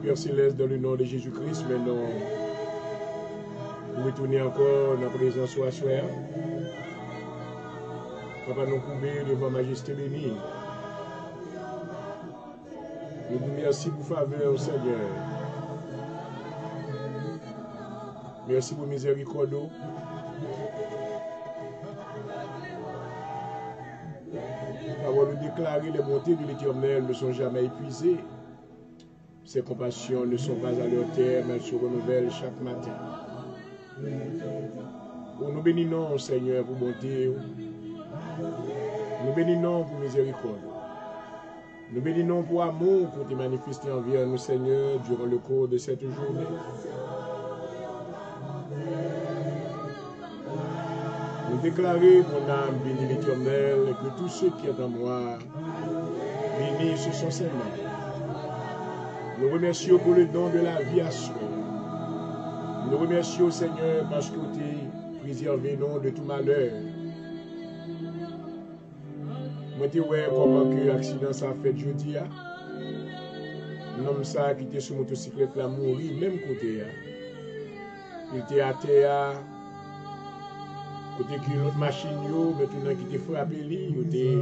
Père Céleste, dans le nom de Jésus-Christ, maintenant, vous retournez encore dans la présence de soi. Papa, nous couvrir devant Majesté bénie. Nous vous remercions pour faveur, Seigneur. Merci pour miséricorde. Avoir nous déclarer les bontés de l'Éternel ne sont jamais épuisées. Ses compassions ne sont pas à leur terme, elles se renouvellent chaque matin. Nous bénissons, Seigneur, pour bonté. Nous bénissons pour miséricorde. Nous bénissons pour amour, pour te manifester envers nous, Seigneur, durant le cours de cette journée. Nous déclarons, mon âme, bénis l'Éternel, que tous ceux qui sont en moi, bénissent son Seigneur. Nous remercions pour le don de la vie à soi. Nous remercions, Seigneur, parce que tu préservé nous de tout malheur. Moi, je vois comment que l'accident ça a fait jeudi. Un homme ça qui était sur motocyclette là mourir, même côté. Il était à terre. Côté que l'autre machine, maintenant qui était frappé, il était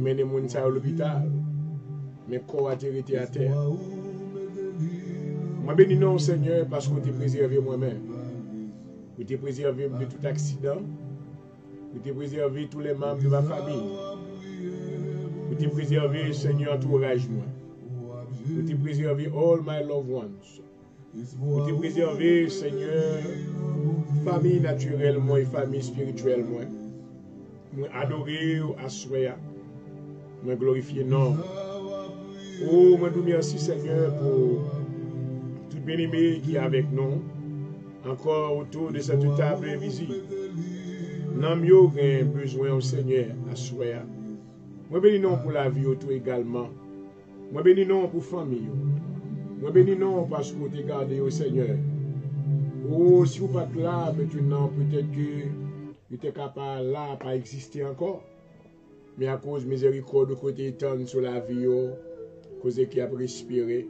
mené mon ça à l'hôpital. Mais corps a été à terre. Moi bénis non Seigneur parce que tu as préservé moi-même. Tu as préservé de tout accident. Tu as préservé tous les membres de ma famille. Tu as préservé Seigneur entourage moi. Tu as préservé all my loved ones. Tu as préservé Seigneur famille naturellement et famille spirituellement. Moi adorer à soi. Moi glorifier non. Oh, moi nous merci Seigneur pour tout bien-aimé qui est avec nous, encore autour de cette table invisible. Nous avons besoin au Seigneur à soi. Moi bénis non pour la vie autour également. Moi bénis non pour la famille. Moi bénis non parce que vous gardé au Seigneur. Oh, si vous n'êtes pas là, maintenant peut-être que il était capable là, pas exister encore. Mais à cause de miséricorde, côté étendre sur la vie, cause qui a respiré.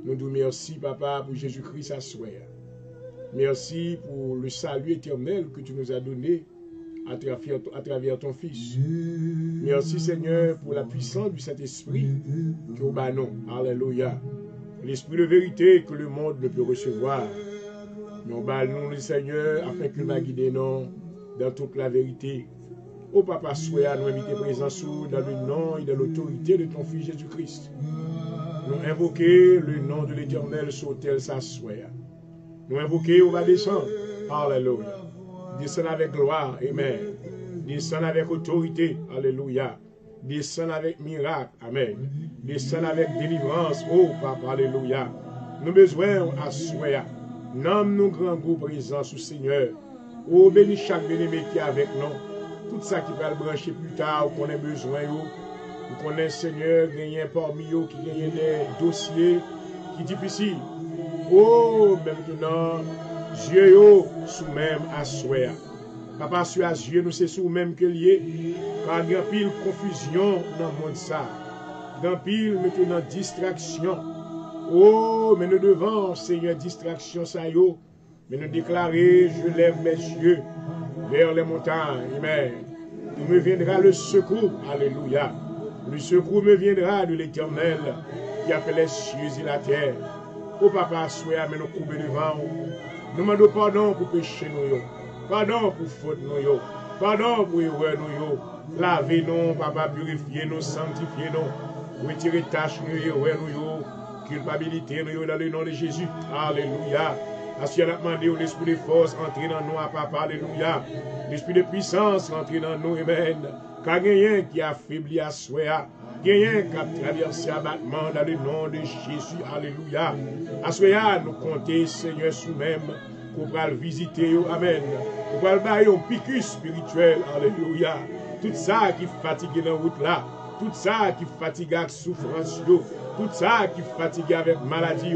Nous disons merci, Papa, pour Jésus-Christ à soi. Merci pour le salut éternel que tu nous as donné à travers ton Fils. Merci, Seigneur, pour la puissance du Saint-Esprit qui est au non. Alléluia. L'Esprit de vérité que le monde ne peut recevoir. Nous bannons le Seigneur afin qu'il va guider nous dans toute la vérité. Ô Papa, sois nous inviter présent dans le nom et dans l'autorité de ton Fils Jésus-Christ. Nous invoquer le nom de l'Éternel sur tel s'assoit. Nous invoquer, on va descendre. Alléluia. Descendre avec gloire. Amen. Descendre avec autorité. Alléluia. Descendre avec miracle. Amen. Descendre avec délivrance. Oh Papa, alléluia. Nous besoin assoir. Nomme nous grand goût présent sous Seigneur. Oh bénis chaque bien-aimé qui est avec nous. Tout ça qui va le brancher plus tard, qu'on a besoin. Vous connaissez, Seigneur, gagner parmi eux qui gagnent des dossiers qui sont difficiles. Oh, maintenant, Dieu sous même à soi. Papa, sur à Dieu, nous c'est sous même que lié. Car il y a pile confusion dans le monde ça. Il y a pile maintenant distraction. Oh, mais nous devons, Seigneur, distraction ça yo. Mais nous déclarer, je lève mes yeux vers les montagnes. Amen. Il me viendra le secours. Alléluia. Le secours me viendra de l'Éternel qui a fait les cieux et la terre. Oh Papa, sois mais nous couper devant. Nous demandons pardon pour pécher nous. Pardon pour faute nous. Pardon pour erreur nous. Lavez nous, Papa, purifiez nous, sanctifiez nous. Retirez tâches nous, erreur nous. Culpabilité nous dans le nom de Jésus. Alléluia. Assis à la demande où l'esprit de force entre dans nous, Papa, alléluia. L'esprit de puissance entre dans nous, amen. Car rien qui affaiblit à soi, rien qui a traversé abattement dans le nom de Jésus, alléluia. À soi, nous comptons, Seigneur, sous-même, pour le visiter, amen. Pour le bailler un piqûre spirituel, alléluia. Tout ça qui fatigue dans la route là, tout ça qui fatigue avec souffrance, tout ça qui fatigue avec maladie,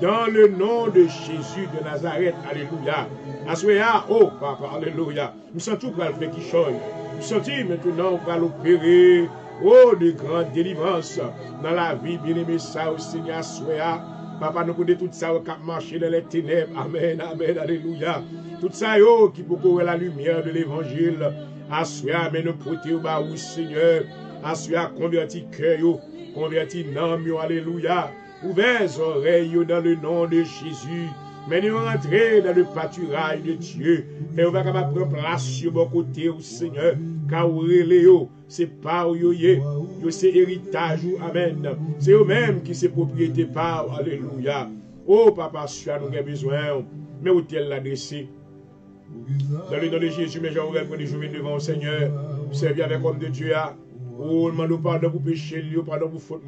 dans le nom de Jésus de Nazareth, alléluia. Assoya, oh Papa, alléluia. Nous sentons pour le faire qui change. Nous sentons maintenant pour l'opérer, oh, de grandes délivrances dans la vie, bien-aimé, ça au Seigneur, assoya. Papa, nous connaissons tout ça qui a marché dans les ténèbres. Amen, amen, alléluia. Tout ça, yo, qui peut courir la lumière de l'évangile. Assoya, mais nous prêter au bas, Seigneur. Assoya, converti cœur, converti l'âme, alléluia. Ouvrez les oreilles dans le nom de Jésus. Mais nous rentrons dans le pâturage de Dieu. Et on va prendre place sur mon côté, Seigneur. Car c'est pas où c'est héritage, amen. C'est eux-mêmes qui c'est propriété par, alléluia. Oh, Papa, si nous avons besoin, mais où t'es l'adresser? Dans le nom de Jésus, mes gens, on des jours devant le Seigneur. Servir avec l'homme de Dieu. Oh, demande pardon pour péché, pardon pour faute,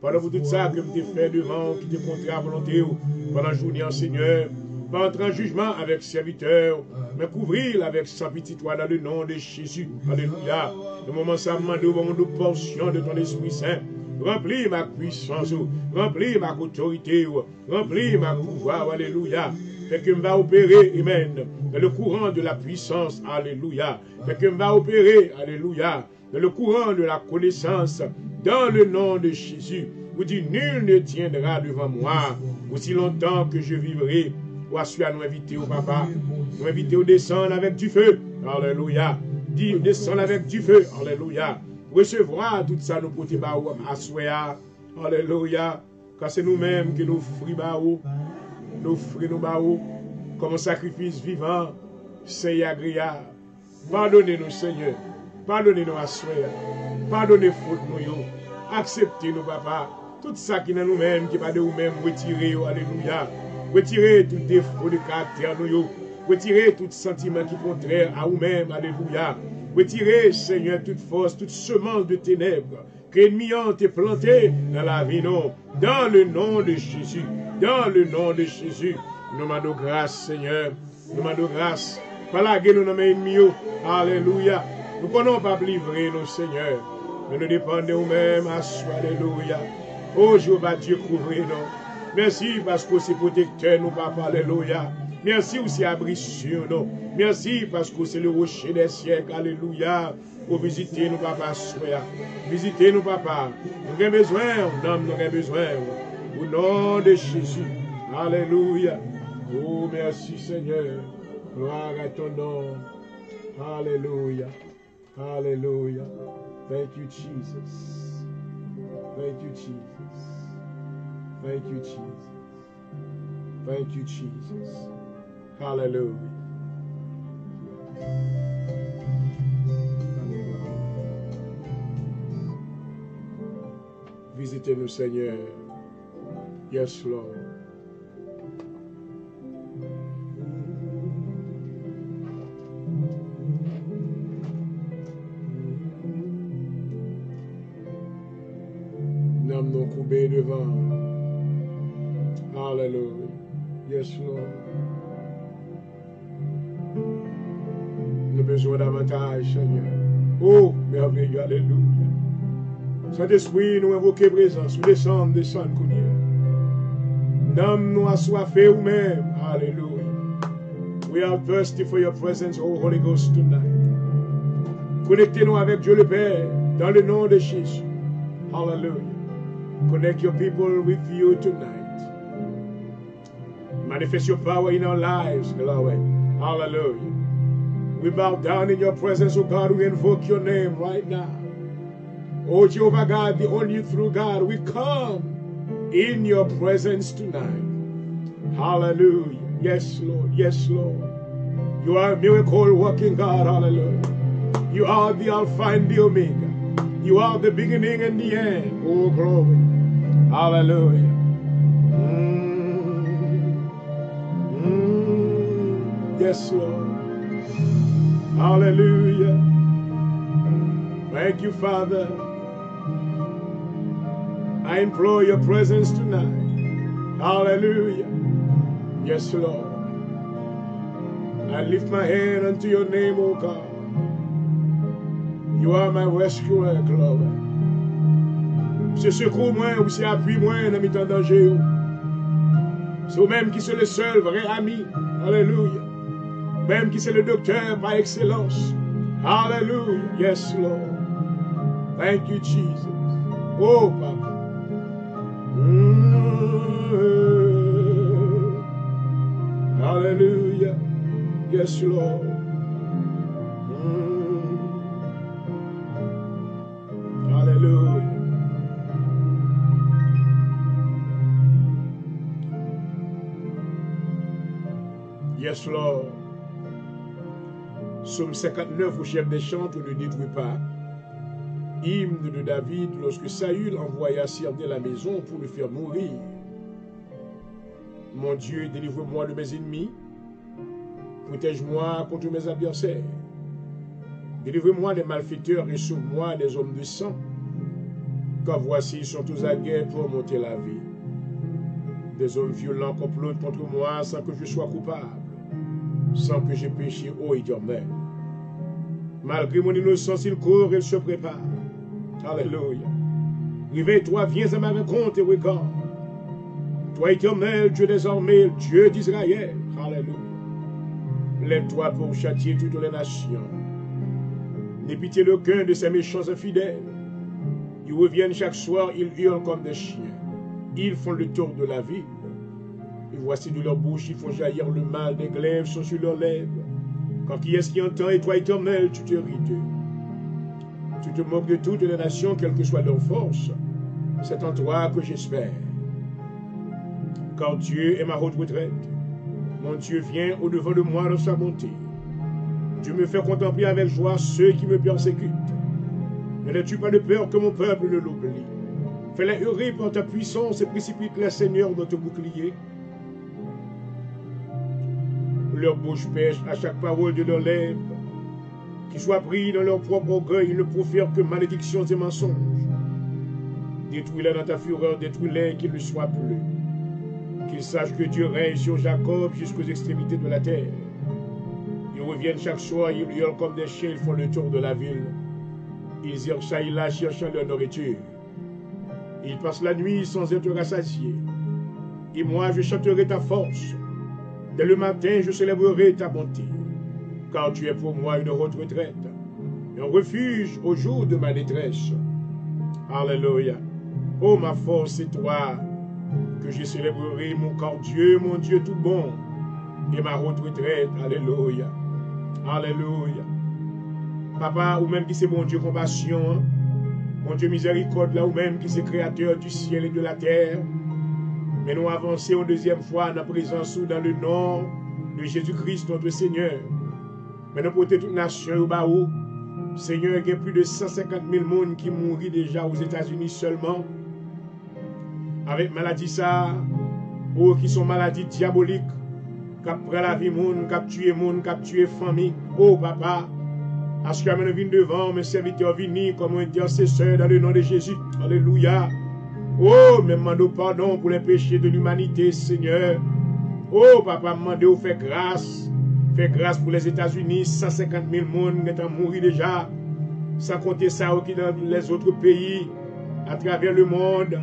pardon pour tout ça que tu fait devant, qui te contraire à volonté, pendant la journée, Seigneur. Pas entrer en jugement avec serviteur, mais couvrir avec sa petite toi dans le nom de Jésus. Alléluia. Le moment ça demande au moment de portion de ton Esprit Saint. Remplis ma puissance, remplis ma autorité, remplis ma pouvoir. Alléluia. Fait que me va opérer, amen, dans le courant de la puissance. Alléluia. Fait que me va opérer, alléluia, dans le courant de la connaissance. Dans le nom de Jésus. Vous dites, nul ne tiendra devant moi aussi longtemps que je vivrai. Ou à nous inviter au Papa, nous inviter au descendre avec du feu. Alléluia. Dis, descendre avec du feu. Alléluia. Recevoir tout ça, nous porter à soi. Alléluia. Car c'est nous-mêmes qui nous offrons, nous offrons comme un sacrifice vivant, saint et agréable. Pardonnez-nous, Seigneur. Pardonnez-nous à soi. Pardonnez faute nous. Acceptez-nous, Papa. Tout ça qui est nous-mêmes, qui n'est pas de nous-mêmes, retirez. Alléluia. Retirez tout défaut de caractère nous. Retirez tout sentiment qui est contraire à nous-mêmes. Alléluia. Retirez, Seigneur, toute force, toute semence de ténèbres que l'ennemi a planté dans la vie, non. Dans le nom de Jésus. Dans le nom de Jésus. Nous demandons grâce, Seigneur. Nous demandons grâce. Pas la gueule, nous nommons ennemis. Alléluia. Nous ne pouvons pas livrer, nos Seigneur. Mais nous dépendons de nous-mêmes. Alléluia. Oh, Jéhovah, Dieu, couvrez-nous. Merci parce que c'est protecteur, nous, Papa. Alléluia. Merci aussi abri sur nous. Merci parce que c'est le rocher des siècles. Alléluia. Pour visiter nous, papa, soya. Visiter nous, papa. Nous avons besoin, nous avons besoin. Au nom de Jésus. Alléluia. Oh, merci Seigneur. Gloire à ton nom. Alléluia. Alléluia. Thank you, Jesus. Thank you, Jesus. Thank you, Jesus. Thank you, Jesus. Hallelujah. Visitez-nous, Seigneur. Yes, Lord. Nous nous courbés devant. Hallelujah. Yes, Lord. Nous avons besoin davantage, Seigneur. Oh, merveilleux, alléluia. Saint-Esprit, nous invoquons présence. Nous descendons, Kounia. Nous nous assoiffés nous-mêmes. Alléluia. We are thirsty for your presence, oh Holy Ghost, tonight. Connectez-nous avec Dieu le Père, dans le nom de Jésus. Hallelujah. Connect your people with you tonight. Manifest your power in our lives, Yahweh. Hallelujah. We bow down in your presence, oh God. We invoke your name right now. Oh Jehovah God, the only true God, we come in your presence tonight. Hallelujah. Yes, Lord. Yes, Lord. You are a miracle working God. Hallelujah. You are the Alpha and the Omega. You are the beginning and the end. Oh, glory. Hallelujah. Yes, Lord. Hallelujah. Thank you, Father. I implore your presence tonight. Hallelujah. Yes, Lord. I lift my hand unto your name, O God. You are my rescuer, glory. C'est secours moi, ou c'est appui moi dans mes temps danger. C'est vous-même qui c'est le seul vrai ami. Alléluia. Même qui c'est le docteur par excellence. Hallelujah. Yes, Lord. Thank you, Jesus. Oh, Papa. Hallelujah. Yes, Lord. Hallelujah. Yes, Lord. Psaume 59 au chef des chants, on ne détruit pas. Hymne de David lorsque Saül envoya cerner la maison pour le faire mourir. Mon Dieu, délivre-moi de mes ennemis. Protège-moi contre mes adversaires. Délivre-moi des malfaiteurs et sauve-moi des hommes de sang. Car voici, ils sont tous à guerre pour monter la vie. Des hommes violents complotent contre moi sans que je sois coupable, sans que j'ai péché, ô Éternel. Malgré mon innocence, ils courent et se préparent. Alléluia. Réveille-toi, viens à ma rencontre et regarde. Toi, Éternel, Dieu des armées, Dieu d'Israël. Alléluia. Lève-toi pour châtier toutes les nations. N'aie pitié aucun de ces méchants infidèles. Ils reviennent chaque soir, ils hurlent comme des chiens. Ils font le tour de la ville. Et voici de leur bouche, ils font jaillir le mal, des glaives sont sur leurs lèvres. Quand qui est-ce qui entend, et toi, Éternel, tu te ris d'eux. Tu te moques de toutes les nations, quelle que soit leur force. C'est en toi que j'espère. Car Dieu est ma haute retraite. Mon Dieu vient au-devant de moi dans sa bonté. Dieu me fait contempler avec joie ceux qui me persécutent. Ne n'as-tu pas de peur que mon peuple ne l'oublie? Fais-les hurler par ta puissance et précipite-les, Seigneur, dans ton bouclier. Leur bouche pêche à chaque parole de leurs lèvres. Qu'ils soient pris dans leur propre orgueil, ils ne profèrent que malédictions et mensonges. Détruis-les dans ta fureur, détruis-les, qu'ils ne soient plus. Qu'ils sachent que Dieu règne sur Jacob jusqu'aux extrémités de la terre. Ils reviennent chaque soir, ils hurlent comme des chiens, ils font le tour de la ville. Ils irent ça et là cherchant leur nourriture. Ils passent la nuit sans être rassasiés. Et moi, je chanterai ta force. Dès le matin, je célébrerai ta bonté, car tu es pour moi une haute retraite, un refuge au jour de ma détresse. Alléluia. Oh, ma force, c'est toi que je célébrerai, mon corps Dieu, mon Dieu tout bon, et ma haute retraite. Alléluia. Alléluia. Papa, ou même qui c'est bon Dieu compassion, hein? Mon Dieu miséricorde, là, ou même qui c'est créateur du ciel et de la terre. Mais nous avançons une deuxième fois dans la présence ou dans le nom de Jésus-Christ, notre Seigneur. Mais nous portons toute nation au bas où, Seigneur, il y a plus de 150 000 personnes qui mourent déjà aux États-Unis seulement. Avec maladie ça, ou qui sont maladies diaboliques, qui prennent la vie, qui tuent famille. Oh papa, parce que je viens devant, mes serviteurs viennent comme un intercesseur dans le nom de Jésus. Alléluia. Oh, mais demande pardon pour les péchés de l'humanité, Seigneur. Oh, papa, demande fait grâce. Fais grâce pour les États-Unis, 150 000 personnes qui sont morts déjà. Sans compter ça qui dans les autres pays, à travers le monde.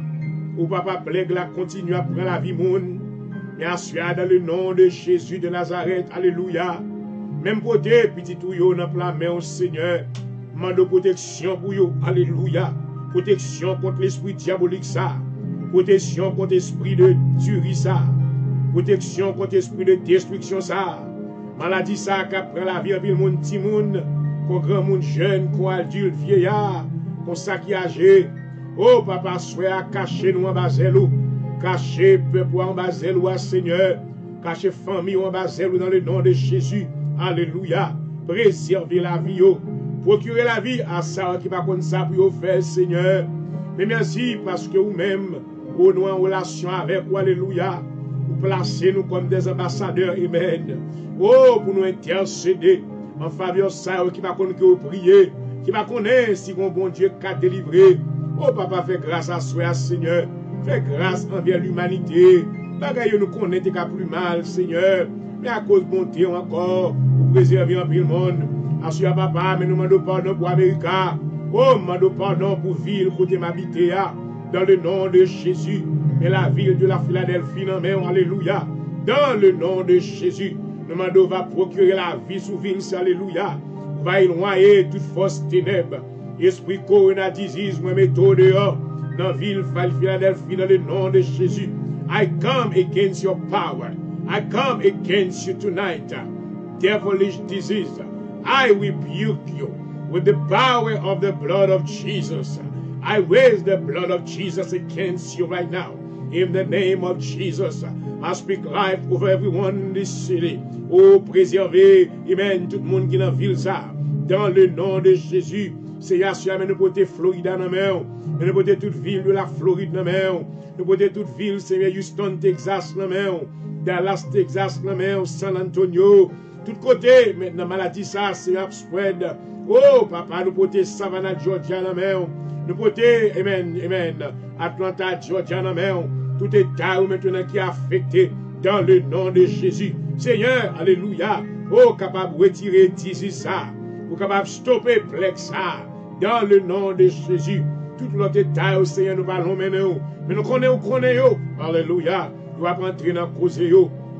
Oh, papa, plague là, continue à prendre la vie, monde. Et ensuite, dans le nom de Jésus de Nazareth, alléluia. Même côté, petit touyo, dans la main, Seigneur. Demande protection pour eux, alléluia. Protection contre l'esprit diabolique ça. Protection contre l'esprit de tuerie ça. Protection contre l'esprit de destruction ça. Maladie ça qui prend la vie en ville monde petit monde, qu'on grand monde jeune, qu'on adulte, vieillard, qu'on ça qui âgé. Oh papa, sois à cacher nous en baselou. Cacher peuple en baselou, Seigneur. Cacher famille en baselou dans le nom de Jésus. Alléluia. Préserver la vie. Procurer la vie à ça qui va comme ça pour faire, Seigneur. Mais merci parce que vous-même, vous nous en relation avec vous, alléluia. Vous placez nous comme des ambassadeurs, amen. Oh, pour nous intercéder en faveur de ça qui va connaître que vous priez, qui va connaître si mon bon Dieu qu'a délivré. Oh, papa, fais grâce à soi, Seigneur. Fais grâce envers l'humanité. Bagaille nous connaître qu'à plus mal, Seigneur. Mais à cause de bonté encore, vous préservez un peu le monde. Assurez papa, mais nous demandons pardon pour l'Amérique. Oh, nous demandons pardon pour la ville côté m'habiter. Dans le nom de Jésus. Mais la ville de la Philadelphie, non, mais alléluia. Dans le nom de Jésus. Nous demandons va procurer la vie sous ville, alléluia. Va éloigner toute fausse ténèbres. Esprit corona disease, moi méthode dehors. Dans la ville Philadelphie, dans le nom de Jésus. I come against your power. I come against you tonight. Devilish disease. I rebuke you with the power of the blood of Jesus. I raise the blood of Jesus against you right now. In the name of Jesus, I speak life over everyone in this city. Oh, préservez, amen, tout le monde qui est dans la ville, ça. Dans le nom de Jésus, Seigneur, nous portons Floride dans la main. Nous portons toute ville de la Floride dans la main. Nous portons toute ville, Seigneur, Houston, Texas dans la main. Dallas, Texas dans la main. San Antonio. Tout côté, maintenant, maladie, ça, c'est un spread. Oh, papa, nous portons Savannah, Georgia dans la main. Nous portons, amen, amen, Atlanta, Georgia dans la main. Tout état maintenant qui est affecté dans le nom de Jésus. Seigneur, alléluia. Oh, capable de retirer d'ici ça. Ou capable de stopper plaque ça. Dans le nom de Jésus. Tout l'autre état, Seigneur, nous parlons maintenant. Mais nous connaissons. Alléluia. Nous allons entrer dans la cause.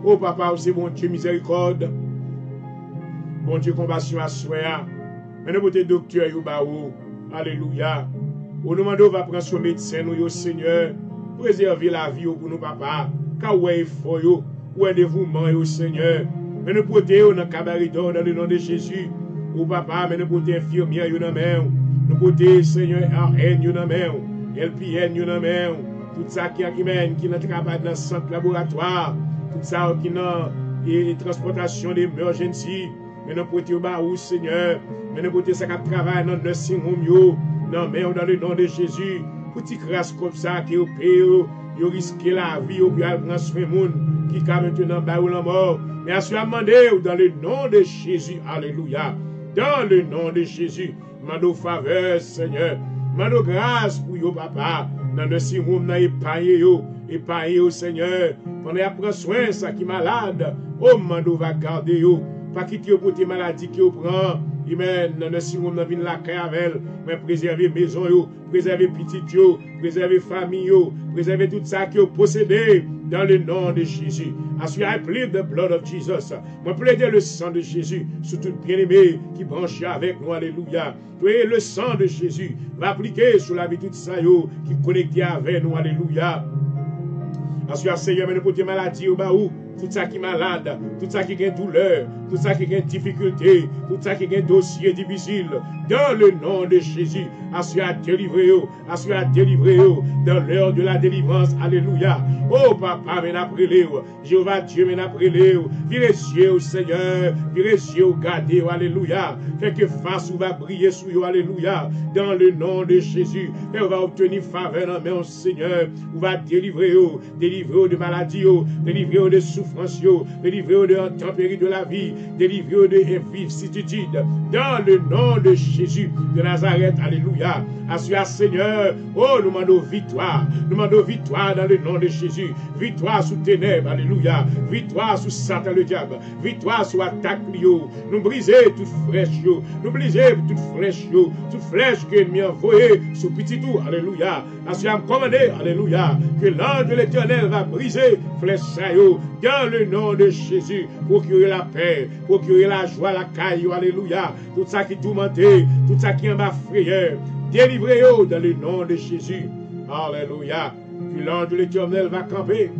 Oh, papa, c'est bon Dieu miséricorde. Bon Dieu, compassion à soi. Mais nous avons docteur, alléluia. Nous demandons va prendre son médecin, nous, Seigneur. Préserver la vie pour nous, papa. Car ouais, il faut, ouais, dévouement, Seigneur. Mais nous protéger dans le cabaridor, dans le nom de Jésus. Oh, papa, mais nous protéger infirmière, nous main. Nous protéger, Seigneur, RN, nous main. LPN, nous main. Tout ça qui travaille dans le centre laboratoire. Tout ça qui est dans la transportation d'emergency. Mais nous protéger, Seigneur. Mais nous protéger ça qui travaille dans le nursing home, dans le nom de Jésus. Petit grâce comme ça qui au pays, ils risquent la vie, ou bien prendre soin de monde qui est maintenant bas ou la mort. Mais à ce moment dans le nom de Jésus, alléluia. Dans le nom de Jésus, mando faveur, Seigneur. Mando grâce pour yo, papa. Dans le siroum, dans épargner, Seigneur. Pendant à prendre soin, ça qui est malade. Oh, mando va garder yo. Pas quitter pour tes maladies qui prend. Amen. Dans le siroum, dans la caravelle. Mais préserver maison yo. Préserver petit yo, préserver famille yo, préserver tout ça qui est possédé dans le nom de Jésus. As I plead the blood of Jesus. Moi plaider le sang de Jésus sur tout bien-aimé qui branche avec nous. Alléluia. Et le sang de Jésus va appliquer sur la vie de tout ça qui est connecté avec nous. Alléluia. As I Seigneur, mais nous porter maladie au bas où tout ça qui est malade, tout ça qui a douleur, tout ça qui a difficulté, tout ça qui a dossier difficile, dans le nom de Jésus, assure à délivrer, dans l'heure de la délivrance, alléluia. Oh papa, mais après Jéhovah Dieu, mais après virez yeux au Seigneur, virez yeux au gardé, alléluia. Fait que face ou va briller sous vous, alléluia, dans le nom de Jésus, et on va obtenir faveur dans main au Seigneur, on va délivrer de maladie, délivrer de souffrance, délivrer de intempéries de la vie, délivrer de vicissitudes, dans le nom de Jésus de Nazareth, alléluia. Assure Seigneur, oh, nous demandons victoire dans le nom de Jésus, victoire sous ténèbres, alléluia, victoire sous Satan le diable, victoire sous attaque, nous briser toute flèche, nous briser toute flèche que l'ennemi a envoyée sous petit tout, alléluia. Assure commandé, alléluia, que l'ange de l'Éternel va briser flèche dans le nom de Jésus, procurer la paix, procurer la joie, la caille, alléluia, tout ça qui tourmenté, tout ça qui est en bas frayeur, délivrez-vous dans le nom de Jésus. Alléluia. Que l'ange de l'Éternel va camper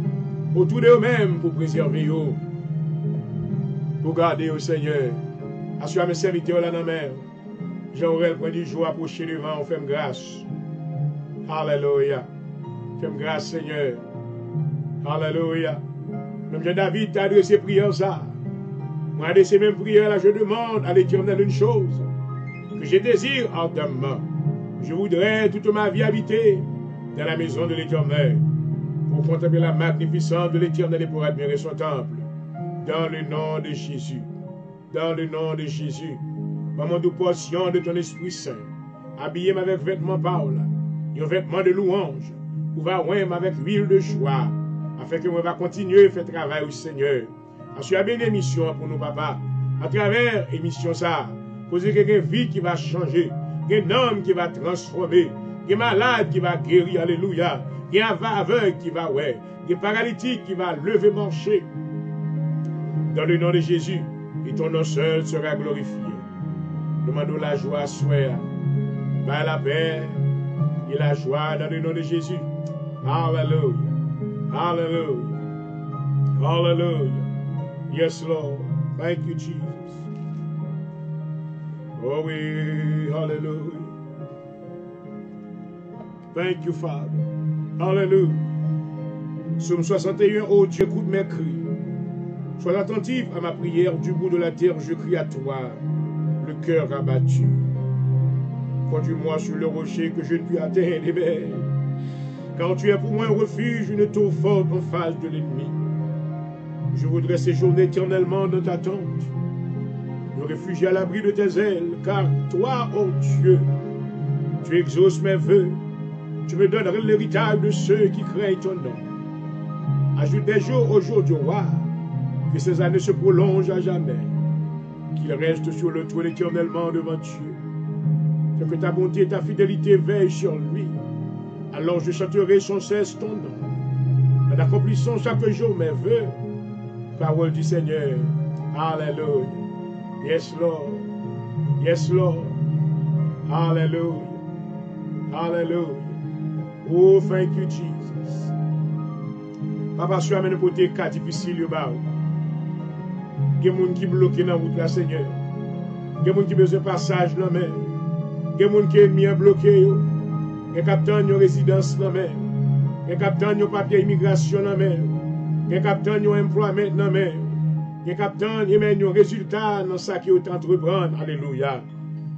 autour de eux-mêmes pour préserver vous, pour garder au Seigneur. Assure mes serviteurs là dans la mer. J'aurai le point du jour approché devant, on fait grâce. Alléluia. Fais grâce, Seigneur. Alléluia. Même Jean David t'a adressé prière ça. Moi, de ces mêmes prières là, je demande à l'Éternel une chose que je désire ardemment. Je voudrais toute ma vie habiter dans la maison de l'Éternel pour contempler la magnificence de l'Éternel et pour admirer son temple. Dans le nom de Jésus. Dans le nom de Jésus. Maman, nous portions de ton Esprit Saint. Habillez-moi avec vêtements Paul. Un vêtement de louange. Ou va avec huile de joie. Afin que moi va continuer à faire travail au Seigneur. Assure bien une émission pour nous, papa. À travers l'émission ça, poser quelqu'un vie qui va changer. Un homme qui va transformer. Un malade qui va guérir. Alléluia. Un aveugle qui va ouais. Un paralytique qui va lever marcher. Dans le nom de Jésus. Et ton nom seul sera glorifié. Demandons la joie à soi. Par la paix et la joie dans le nom de Jésus. Hallelujah. Hallelujah. Hallelujah. Yes, Lord. Thank you, Jesus. Oh oui. Hallelujah. Thank you, Father. Hallelujah. Psaume 61. Oh Dieu, écoute mes cris. Sois attentif à ma prière. Du bout de la terre, je crie à toi, le cœur abattu. Conduis-moi sur le rocher que je ne puis atteindre les mers. Car tu es pour moi un refuge, une tour forte en face de l'ennemi. Je voudrais séjourner éternellement dans ta tente, me réfugier à l'abri de tes ailes, car toi, ô Dieu, tu exauces mes vœux. Tu me donnerais l'héritage de ceux qui craignent ton nom. Ajoute des jours au jour du roi, que ces années se prolongent à jamais, qu'il reste sur le trône éternellement devant Dieu. Fais que ta bonté et ta fidélité veillent sur lui. Alors je chanterai sans cesse ton nom, en accomplissant chaque jour mes vœux. Parole du Seigneur. Alléluia. Yes, Lord. Yes, Lord. Hallelujah. Hallelujah. Oh, thank you, Jesus. Papa, je suis amené pour tes cas difficiles. Il y a des gens qui bloquent dans la route, là, Seigneur. Il y a des gens qui ont besoin de passage dans la mer. Il y a des gens qui ont mis bloqué. Il y a des capitaines de résidence dans la mer. Il y a des capitaines de papier immigration dans la mer. Il y a des capitaines de employment dans la mer. Il y a des capitaines qui ont des résultats dans ce qui est entreprendre. Alléluia.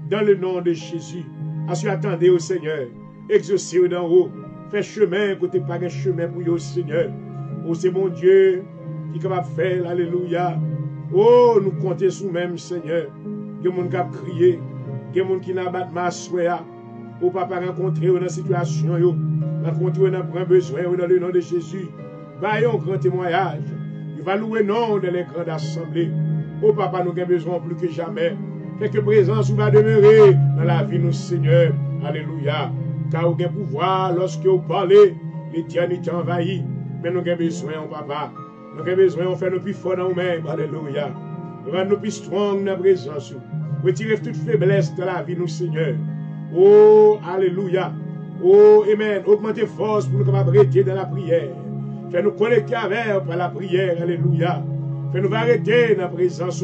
Dans le nom de Jésus. Attendez au Seigneur. Exaucez d'en haut. Faites chemin, côté pas un chemin pour vous, Seigneur. Oh, c'est mon Dieu qui est capable de faire. Alléluia. Oh, nous comptons sur nous-mêmes, Seigneur. Il y a des gens qui ont crié. Il y a des gens qui n'ont pas de masse. Oh, papa, rencontrer dans la situation. Rencontrer dans le besoin dans le nom de Jésus. Voyons un grand témoignage. Il va louer non dans les grandes assemblées. Oh, papa, nous avons besoin plus que jamais. Quelque présence va demeurer dans la vie de nous, Seigneur. Alléluia. Car vous avez pouvoir, lorsque vous parlez, l'éternité envahit. Mais nous avons besoin, papa. Nous avons besoin, on fait nos plus forts dans nous-mêmes. Alléluia. Rends-nous plus strong dans la présence. Retirez toute faiblesse de la vie, nous, Seigneur. Oh, alléluia. Oh, amen. Augmentez force pour nous capables arrêter dans la prière. Fais-nous connecter avec par la prière. Alléluia. Fais-nous arrêter dans la présence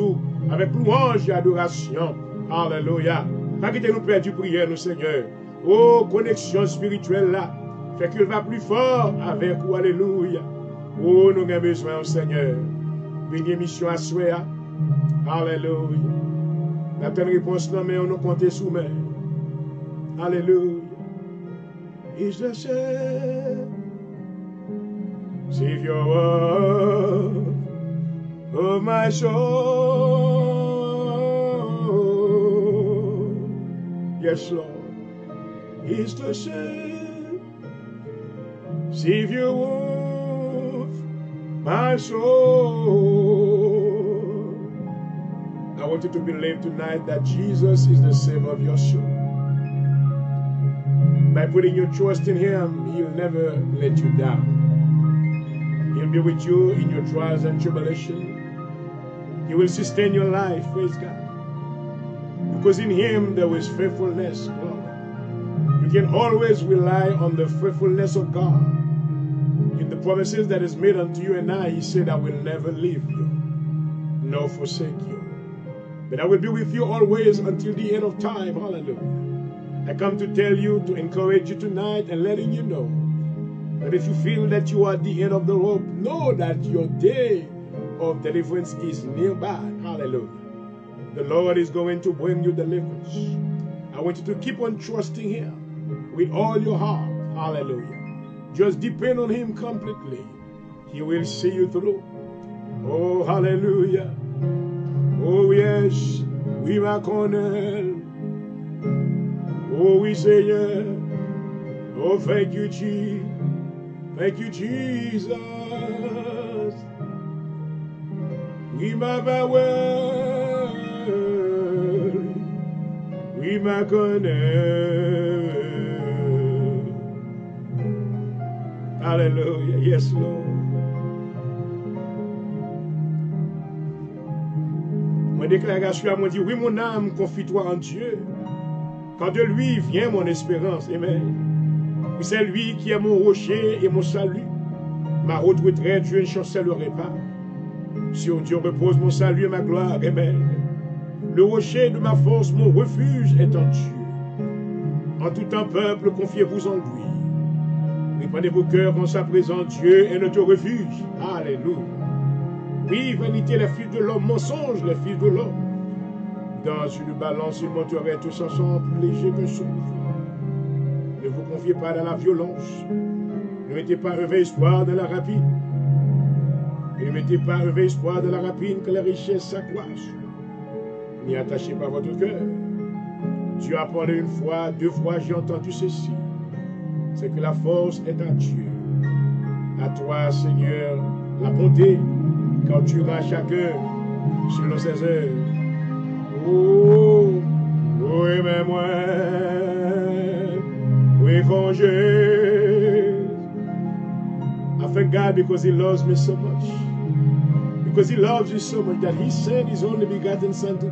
avec louange et adoration. Alléluia. Pas quitter nous perdre du prière, nous, Seigneur. Oh, connexion spirituelle là. Fait qu'il va plus fort avec vous. Alléluia. Oh, nous avons besoin, Seigneur. Béni mission à souhait. Alléluia. La telle réponse, non, mais on nous compte sous main. Alléluia. Is the Savior of my soul. Yes, Lord. Is the Savior of my soul. I want you to believe tonight that Jesus is the Savior of your soul. By putting your trust in Him, He'll never let you down. He'll be with you in your trials and tribulation. He will sustain your life, praise God. Because in Him there is faithfulness. You can always rely on the faithfulness of God. In the promises that is made unto you and I, He said, I will never leave you, nor forsake you. But I will be with you always until the end of time. Hallelujah. I come to tell you, to encourage you tonight and letting you know that if you feel that you are at the end of the rope, know that your day of deliverance is nearby. Hallelujah. The Lord is going to bring you deliverance. I want you to keep on trusting Him with all your heart. Hallelujah. Just depend on Him completely. He will see you through. Oh, hallelujah. Oh, yes. We are cornered. Oh, we say yeah. Oh, thank you, Jesus. Thank you, Jesus. We might be well. We might connect. Hallelujah. Yes, Lord. Mon déclaration à moi dit, oui, mon âme, confie-toi en Dieu. Car de lui vient mon espérance. Amen. C'est lui qui est mon rocher et mon salut. Ma haute retraite, je ne chancellerai pas. Sur Dieu repose mon salut et ma gloire. Amen. Le rocher de ma force, mon refuge est en Dieu. En tout temps, peuple, confiez-vous en lui. Répandez vos cœurs en sa présence. Dieu est notre refuge. Alléluia. Oui, vanité, les fils de l'homme, mensonge, les fils de l'homme. Dans une balance, ils monteraient tous ensemble, plus légers qu'un souffle. Ne vous confiez pas dans la violence. Ne mettez pas un vain espoir dans la rapine. Et ne mettez pas un vain espoir dans la rapine que la richesse s'accroisse. N'y attachez pas votre cœur. Dieu a parlé une fois, deux fois, j'ai entendu ceci. C'est que la force est à Dieu. À toi, Seigneur, la bonté, quand tu rends chacun selon ses œuvres. Oh, oui, mais moi, oui, congé. I thank God because He loves me so much. Because He loves you so much that He sent His only begotten Son to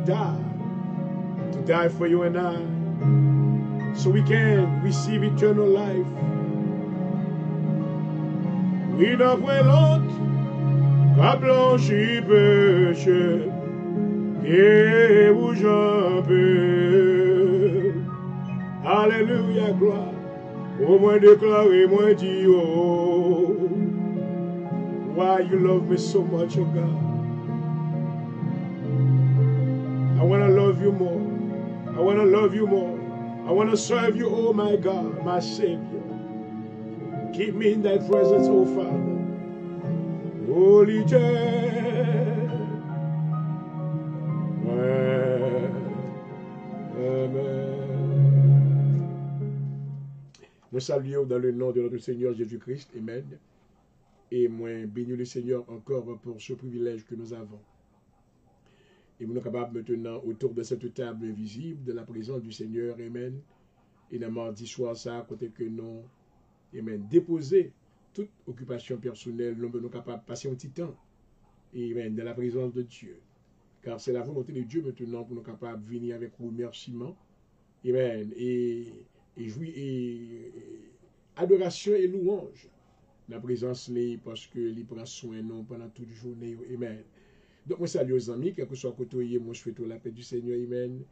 die for you and I, so we can receive eternal life. Oui, d'après l'autre, qu'a blanchi péché. Et vous j'en peux. Alléluia, gloire. Au moins déclaré, moi dit, oh, why you love me so much, oh God. I want to love you more. I want to love you more. I want to serve you, oh my God, my Savior. Keep me in thy presence, oh Father. Holy Day. Nous saluons dans le nom de notre Seigneur Jésus-Christ. Amen. Et moi, bénis le Seigneur encore pour ce privilège que nous avons. Et nous sommes capables maintenant, autour de cette table invisible, de la présence du Seigneur. Amen. Et le mardi soir, ça, à côté que nous, amen, déposer toute occupation personnelle, nous sommes capables de passer un petit temps. Amen. Dans la présence de Dieu. Car c'est la volonté de Dieu maintenant pour nous capables de venir avec remerciement. Amen. Et adoration et louange. La présence là parce que il prend soin de nous pendant toute la journée. Amen. Donc, moi salue aux amis, quel que soit côté, moi je souhaite la paix du Seigneur. Amen.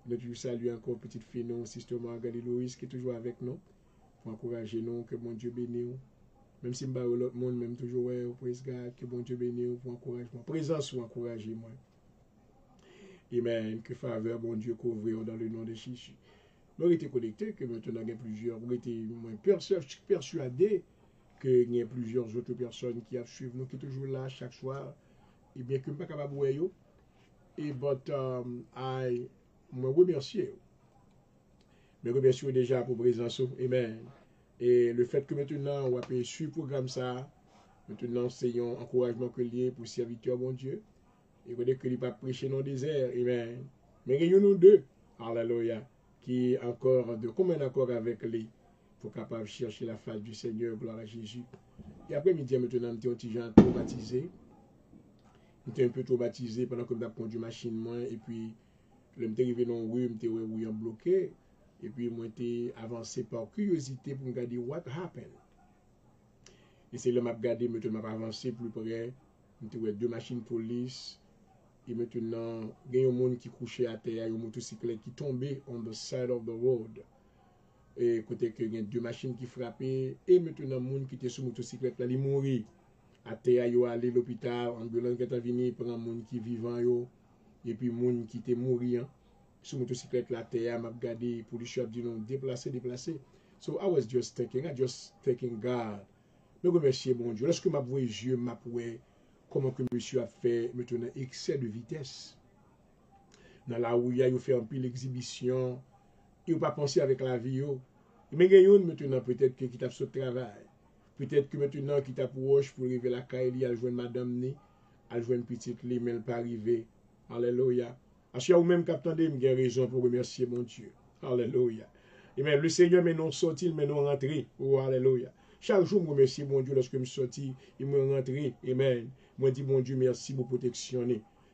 Nous saluons encore petite fille, non, Sister Margaret Louise qui est toujours avec nous pour encourager nous, que mon Dieu bénisse. Même si je ne l'autre monde, même toujours, ouais, praise God, que bon Dieu bénisse pour encouragement. Présence ou encourager moi. Amen. Que faveur, bon Dieu, couvrir dans le nom de Jésus. Nous été connectés, que maintenant il y a plusieurs, nous été persuadés qu'il y a plusieurs autres personnes qui suivent nous, qui sont toujours là chaque soir. Et bien que je ne suis pas capable de voir, et je remercie. Je remercie déjà pour présence. Amen. Et le fait que maintenant, on a pu suivre le programme ça, maintenant, c'est un encouragement que lié pour serviteur, bon Dieu. Et vous dites que il ne pas prêcher dans le désert. Amen. Mais il y a nous deux, alléluia, qui encore de commun accord avec lui pour capable chercher la face du Seigneur, gloire à Jésus. Et après midi, maintenant, nous sommes gens trop baptisés. Nous sommes un peu trop baptisés pendant que nous avons conduit machine moins. Et puis, je suis arrivé dans la rue, je suis bloqué. Et puis, moi, j'ai avancé par curiosité pour regarder what happened. Et c'est là que je regardé, maintenant, je avancé plus près. J'ai deux machines police. Et maintenant, il y a un monde qui couchait à terre, une motocyclette qui tombait on the side of the road. Et côté que il y a deux machines qui frappaient. Et maintenant, le monde qui était sur la motocyclette, là, il mourit. À terre, il est allé à l'hôpital, l'ambulance qui est venue prendre un monde qui est vivant. Et puis, le monde qui était mort. Sur motocyclette la terre, m'a regardé, police a dit non, déplacer. So I was just thinking God. Je remercie mon Dieu. Lorsque m'a vu les yeux, m'a vu comment que monsieur a fait maintenant excès de vitesse. Dans la rue, il a fait un peu l'exhibition. Il n'a pas pensé avec la vie. Mais il y a maintenant peut-être qui t'a fait travail. Peut-être que maintenant qui t'a pour arriver à la caille, il a joindre madame ni, a joindre petite li, mais elle pas arrivé. Alléluia. Parce que vous même qu'attendez, j'ai raison pour remercier mon Dieu. Alléluia. Et bien, le Seigneur m'a non sorti, mais non rentré. Oh, alléluia. Chaque jour, je remercie mon Dieu lorsque je suis sorti, il m'a rentré. Amen. Moi, je dis, mon Dieu, merci pour protection.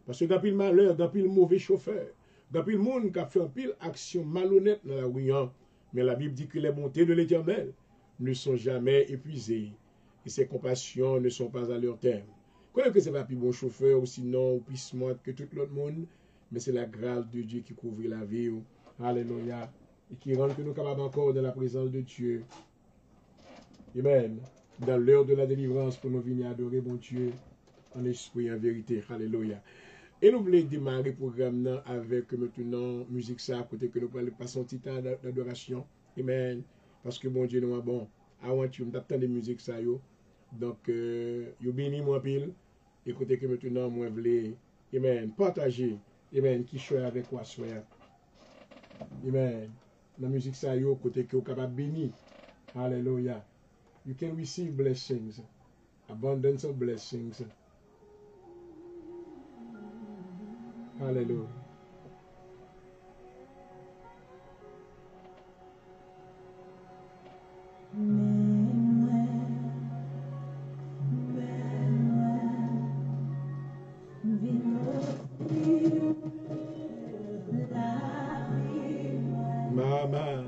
Parce que, dans le malheur, dans le mauvais chauffeur, dans le monde qui a fait un pile action malhonnête dans la rue. Mais la Bible dit que les bontés de l'Éternel ne sont jamais épuisées. Et ses compassions ne sont pas à leur terme. Quoi que ce n'est pas plus bon chauffeur, ou sinon, ou plus smart que tout l'autre monde. Mais c'est la grâce de Dieu qui couvre la vie. Alléluia. Et qui rend que nous capables encore de la présence de Dieu. Amen. Dans l'heure de la délivrance pour nous venir adorer mon Dieu en esprit et en vérité. Alléluia. Et nous voulons démarrer le programme avec maintenant musique ça à côté que nous allons passer un petit temps d'adoration. Amen. Parce que mon Dieu nous est bon. I want you d'attendre des musiques ça yo. Donc yo béni moi pile. Écoutez que maintenant moi voulais amen partager. Amen, qui choisit avec quoi soya. Amen. La musique ça yo côté que vous capable béni. Hallelujah. You can receive blessings. Abundance of blessings. Hallelujah. Maman,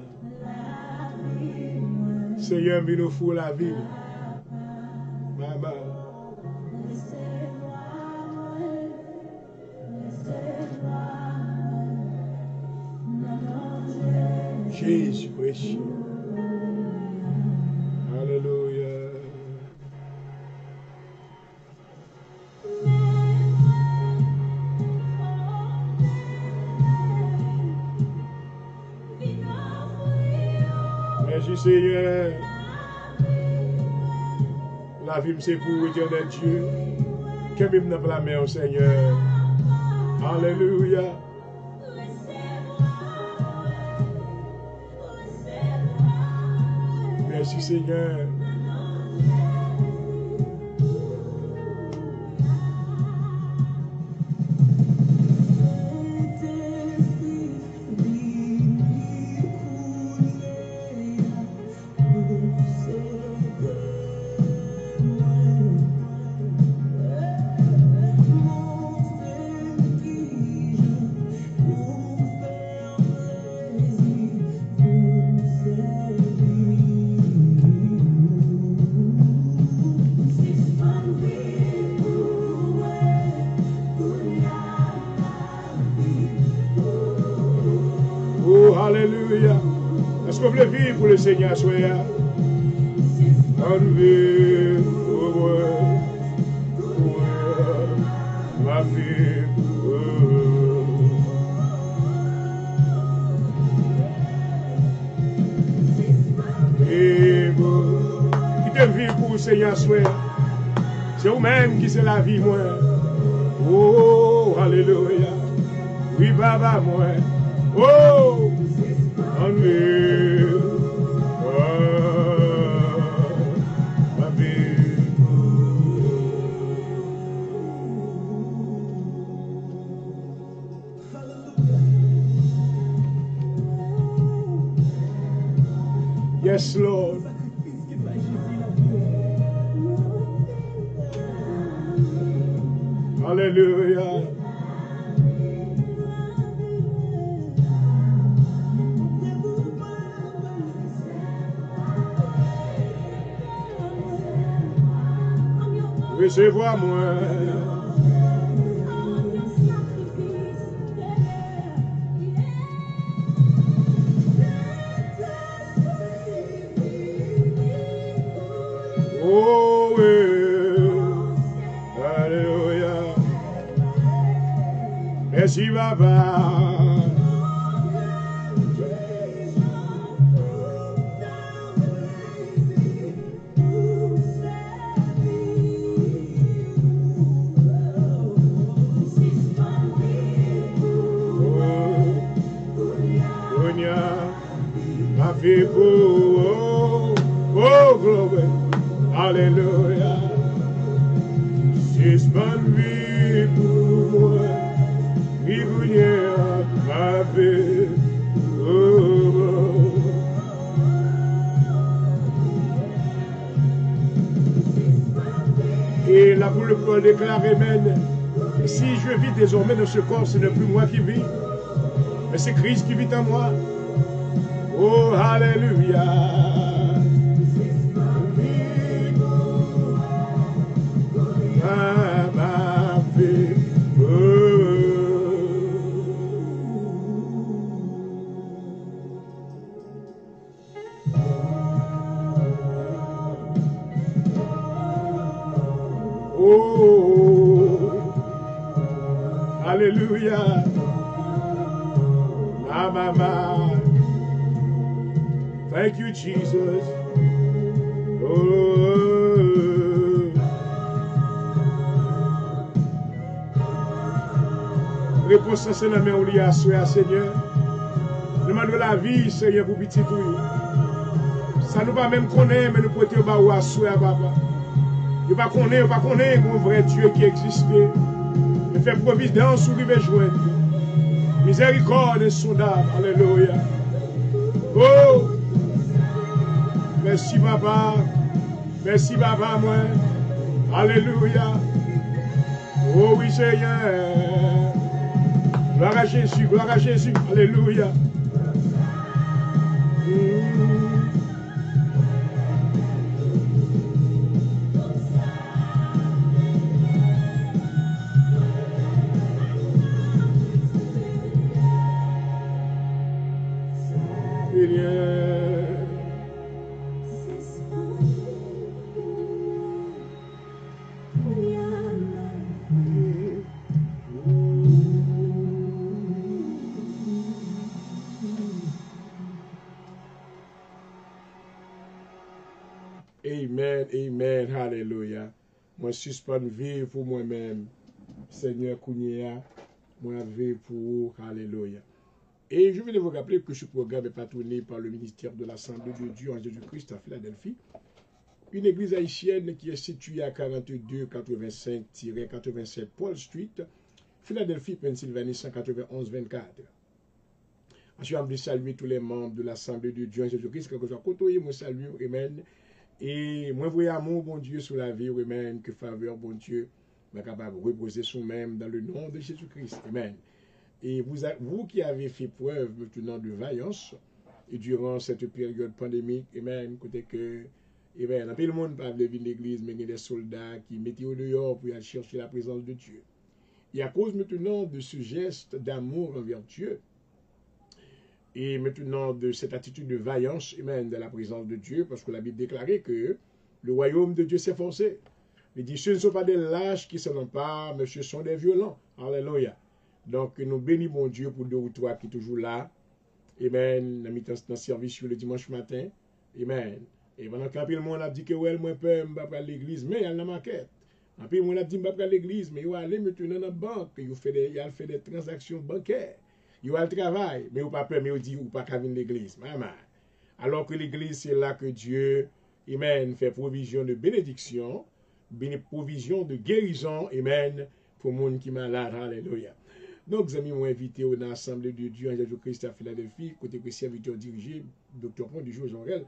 Seigneur, viens nous fou la vie. Maman, Jésus précieux. Alléluia. Merci Seigneur. La vie c'est pour éternel Dieu. Que même dans la mer, Seigneur. Alléluia. Merci Seigneur. Oh, alléluia. Est-ce qu'on veut vivre pour le Seigneur, soyez? On veut, ma vie. Et bon, qui te vit pour le Seigneur, soyez? C'est vous-même qui c'est la vie, moi. Oh, alléluia. Oui, Baba, moi. Oh, en lui. Oh, ma vie. Yes, Lord. Hallelujah. Recevez-moi. Oh, oui. Alléluia. Merci, Baba. Ma vie pour oh glory, alléluia. C'est ma vie pour moi, vivre ma vie. Oh. Et la boule peut déclarer amen. Si je vis désormais dans ce corps, ce n'est plus moi qui vis, mais c'est Christ qui vit en moi. Oh, alléluia. Ma vie. Oh, alléluia. Ma. Thank you, Jesus. Oh. Réponse c'est la main où il y a Seigneur. Demande la vie, Seigneur, pour petit tout. Ça nous va même connaître, mais nous pouvons pas ou à papa. Nous pas connaître mon vrai Dieu qui existait. Mais fait providence où il veut joindre. Miséricorde insondable. Alléluia. Oh. Merci, papa. Merci, papa, moi. Alléluia. Oh oui, Seigneur. Gloire à Jésus, gloire à Jésus. Alléluia. Amen, amen, hallelujah. Moi, suspends vivre pour moi-même. Seigneur Kounia, moi, vivre pour vous, hallelujah. Et je voulais vous rappeler que ce programme est patronné par le ministère de l'Assemblée de Dieu en Jésus-Christ à Philadelphie, une église haïtienne qui est située à 4285-87 Paul Street, Philadelphie, Pennsylvanie, 191-24. Je voulais saluer tous les membres de l'Assemblée de Dieu en Jésus-Christ, que soit côtoyé, moi salue, amen. Et moi, voyez amour, bon Dieu, sur la vie, amen, que faveur, bon Dieu, est capable de reposer sur même dans le nom de Jésus-Christ, amen. Et vous qui avez fait preuve maintenant de vaillance, et durant cette période pandémique, amen, côté que, amen, un peu le monde pas venir à l'église, mais il y a des soldats qui mettent au dehors pour aller chercher la présence de Dieu. Et à cause maintenant de ce geste d'amour envers Dieu, et maintenant de cette attitude de vaillance, amen, de la présence de Dieu, parce que la Bible déclarait que le royaume de Dieu s'est forcé. Il dit, ce ne sont pas des lâches qui s'en emparent, mais ce sont des violents. Alléluia. Donc, nous bénissons Dieu pour deux ou trois qui sont toujours là. Amen. Nous avons dans le service le dimanche matin. Amen. Et pendant qu'un peu le monde a dit que ouais, moi, je ne vais pas à l'église, mais il y a la maquette. Un peu le monde a dit que je ne vais pas à l'église, mais il va aller maintenant dans la banque. Il fait des transactions bancaires. Il va au travail, mais il pas peur, mais il dit qu'il ne pas venir à l'église. Alors que l'église, c'est là que Dieu, amen, fait provision de bénédiction, provision de guérison, amen, pour le monde qui est malade. Alléluia. Donc, les amis m'ont invité dans l'Assemblée de Dieu en Jésus-Christ à Philadelphie, côté que serviteur dirigé, Dr. Pont du jour Jean-Rel.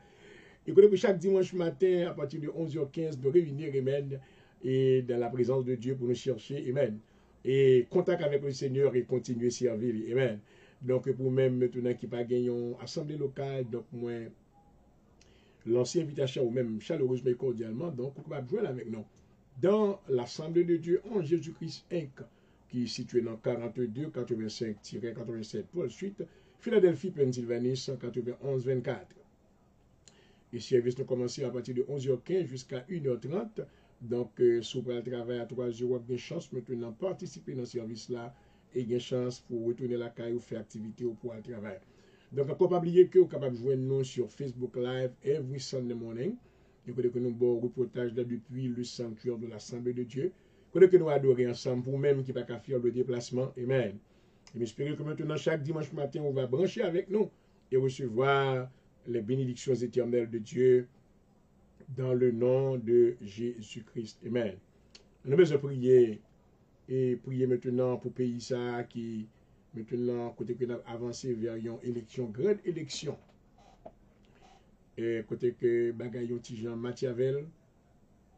Et côté que chaque dimanche matin, à partir de 11h15, de réunir, amen, et dans la présence de Dieu pour nous chercher, amen. Et contact avec le Seigneur et continuer à servir, amen. Donc, pour même maintenant qui pas gagné une assemblée locale, donc moi, lancer invitation ou même chaleureusement et cordialement, donc, vous pouvez joindre avec nous dans l'Assemblée de Dieu en Jésus-Christ Inc., qui est situé dans 42 85-87 Paul Suite, Philadelphie, Pennsylvanie, 191-24. Et service nous commence à partir de 11h15 jusqu'à 1h30. Donc, si vous avez le travail à 3h, vous avez une chance maintenant de participer dans ce service-là et une chance pour retourner à la caille ou faire activité ou pour le travail. Donc, encore pas oublier que vous êtes capable de joindre nous sur Facebook Live every Sunday morning. Et que nous avons un reportage là depuis le sanctuaire de l'Assemblée de Dieu. Que nous adorons ensemble pour même qui ne pas faire le déplacement. Amen. Et j'espère que maintenant, chaque dimanche matin, on va brancher avec nous et recevoir les bénédictions éternelles de Dieu dans le nom de Jésus-Christ. Amen. On a besoin de prier et prier maintenant pour le pays ça qui maintenant, côté que nous avons avancé vers une élection, grande élection. Et côté que bagaille yon ti Jean Machiavel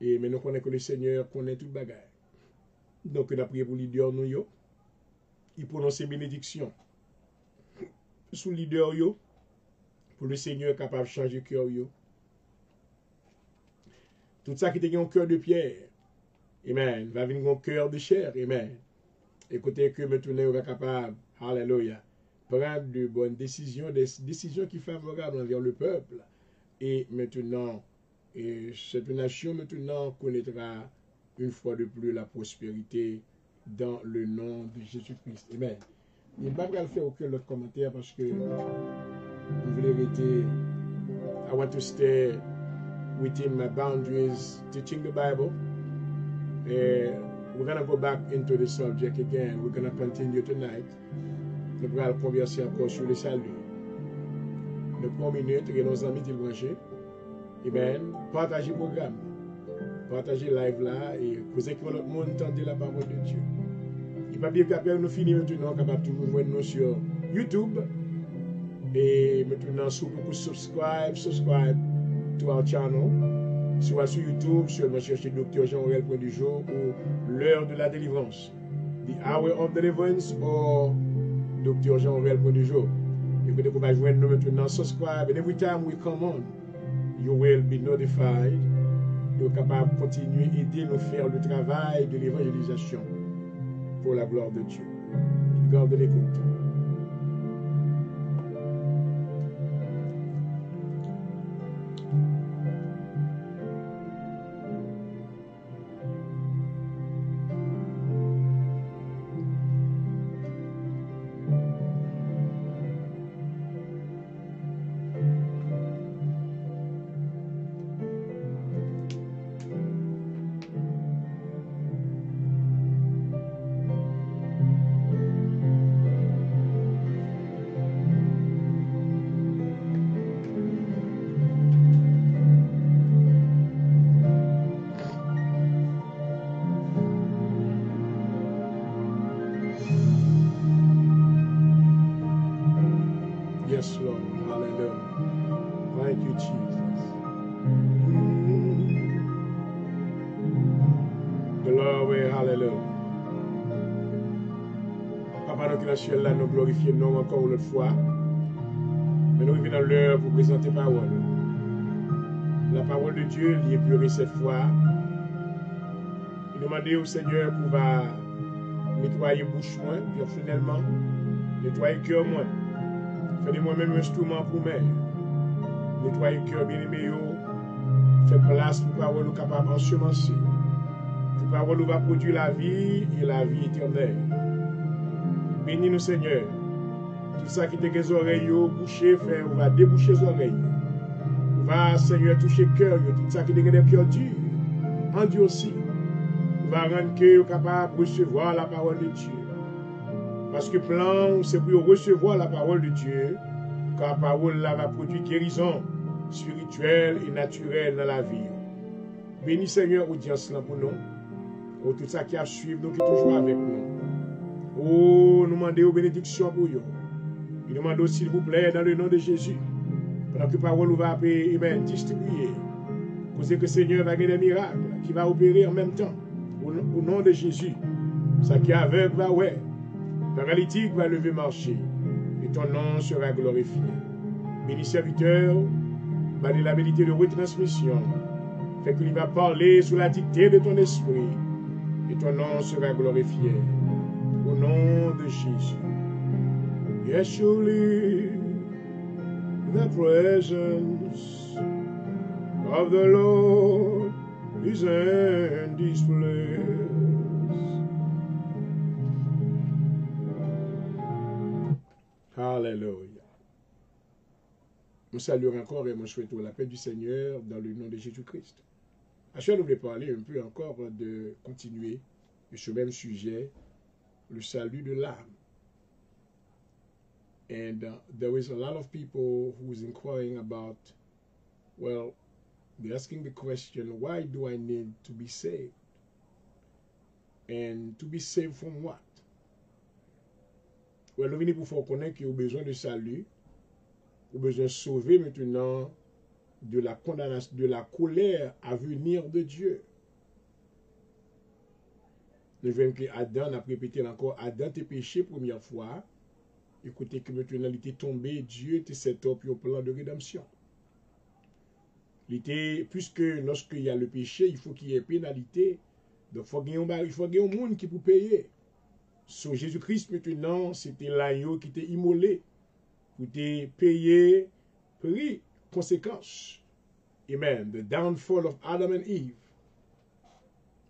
et maintenant qu'on est que le Seigneur connaît tout bagaille. Donc, on a prié pour le leader nous yo. Il prononce bénédiction sous le leader yo pour le Seigneur capable de changer le cœur yo. Tout ça qui était un cœur de pierre, amen, va venir un cœur de chair, amen. Écoutez que maintenant on va capable, alléluia, prendre de bonnes décisions, des décisions qui sont favorables envers le peuple. Et maintenant, cette nation maintenant connaîtra une fois de plus la prospérité dans le nom de Jésus-Christ. Amen. Il ne va pas faire aucun autre commentaire parce que vous voulez rester. I want to stay within my boundaries, teaching the Bible. We're going to go back into the subject again. We're going to continue tonight. Nous allons converser encore sur le salut. Nous prenons une minute et nos amis qui branchés. Amen. Partagez le programme. Partagez live là et vous écrivez l'autre monde entendre la parole de Dieu. Il va bien qu'après nous finissons maintenant, capable toujours joindre nous sur YouTube. Et maintenant, si vous subscribe to our channel. Soit sur YouTube, sur le chercher Dr. Jean-Rel Point du jour ou l'heure de la délivrance. The Hour of Deliverance or Dr. Jean-Rel Point du jour. Et vous pouvez joindre nous maintenant, subscribe. And every time we come on, you will be notified. Nous sommes capables de continuer à aider nous faire le travail de l'évangélisation pour la gloire de Dieu. Garde l'écoute. Yes, Lord. Hallelujah. Thank you, Jesus. Glory, hallelujah. Papa, nous qui dans le ciel là, nous glorifions nous encore une fois. Mais nous venons dans l'heure pour présenter la parole. La parole de Dieu, il est purée cette fois. Il demandait au Seigneur pour nettoyer bouche moi, personnellement, nettoyer cœur moi. Fais de moi-même un instrument pour mère. Nettoie le cœur bien-aimé. Fais place pour parole capable d'ensemencer. Pour parole va produire la vie et la vie éternelle. Bénis-nous, Seigneur. Tout ça qui te les oreilles bouchées, fait, on va déboucher les oreilles. On va, Seigneur, toucher le cœur. Tout ça qui te des cœurs durs, endurcis. On va rendre que capable de recevoir la parole de Dieu. Parce que plan, c'est pour recevoir la parole de Dieu, car la parole là va produire guérison spirituelle et naturelle dans la vie. Bénis Seigneur, audience là pour nous. Pour tout ça qui a suivi, nous qui toujours avec nous. Oh, nous demandons bénédiction pour vous. Nous demandons s'il vous plaît, dans le nom de Jésus, pendant que la parole va distribuer, cause que le Seigneur va gagner des miracles, qui va opérer en même temps. Au nom de Jésus, ça qui est aveugle va ouais. Paralytique va lever marcher et ton nom sera glorifié. Béni serviteur, va de l'habilité de retransmission, fait qu'il va parler sous la dictée de ton esprit et ton nom sera glorifié. Au nom de Jésus. Yes, surely the presence of the Lord is in this place. Alléluia. Nous saluons encore et nous souhaitons la paix du Seigneur dans le nom de Jésus-Christ. Achille, nous voulons parler un peu encore de continuer ce même sujet, le salut de l'âme. And there is a lot of people who is inquiring about, well, they're asking the question, why do I need to be saved? And to be saved from what? Well, nous venons pour faire connaître qu'il y a besoin de salut, il y a besoin de sauver maintenant de la condamnation, de la colère à venir de Dieu. Nous voyons que Adam a répété encore, Adam t'a péché première fois, écoutez que maintenant il était tombé, Dieu t'a set up un plan de rédemption. Puisque lorsqu'il y a le péché, il faut qu'il y ait pénalité, donc il faut qu'il y ait un monde qui peut payer. Sur Jésus-Christ, maintenant, c'était l'agneau qui était immolé pour te payer prix, conséquence. Amen. The downfall of Adam and Eve.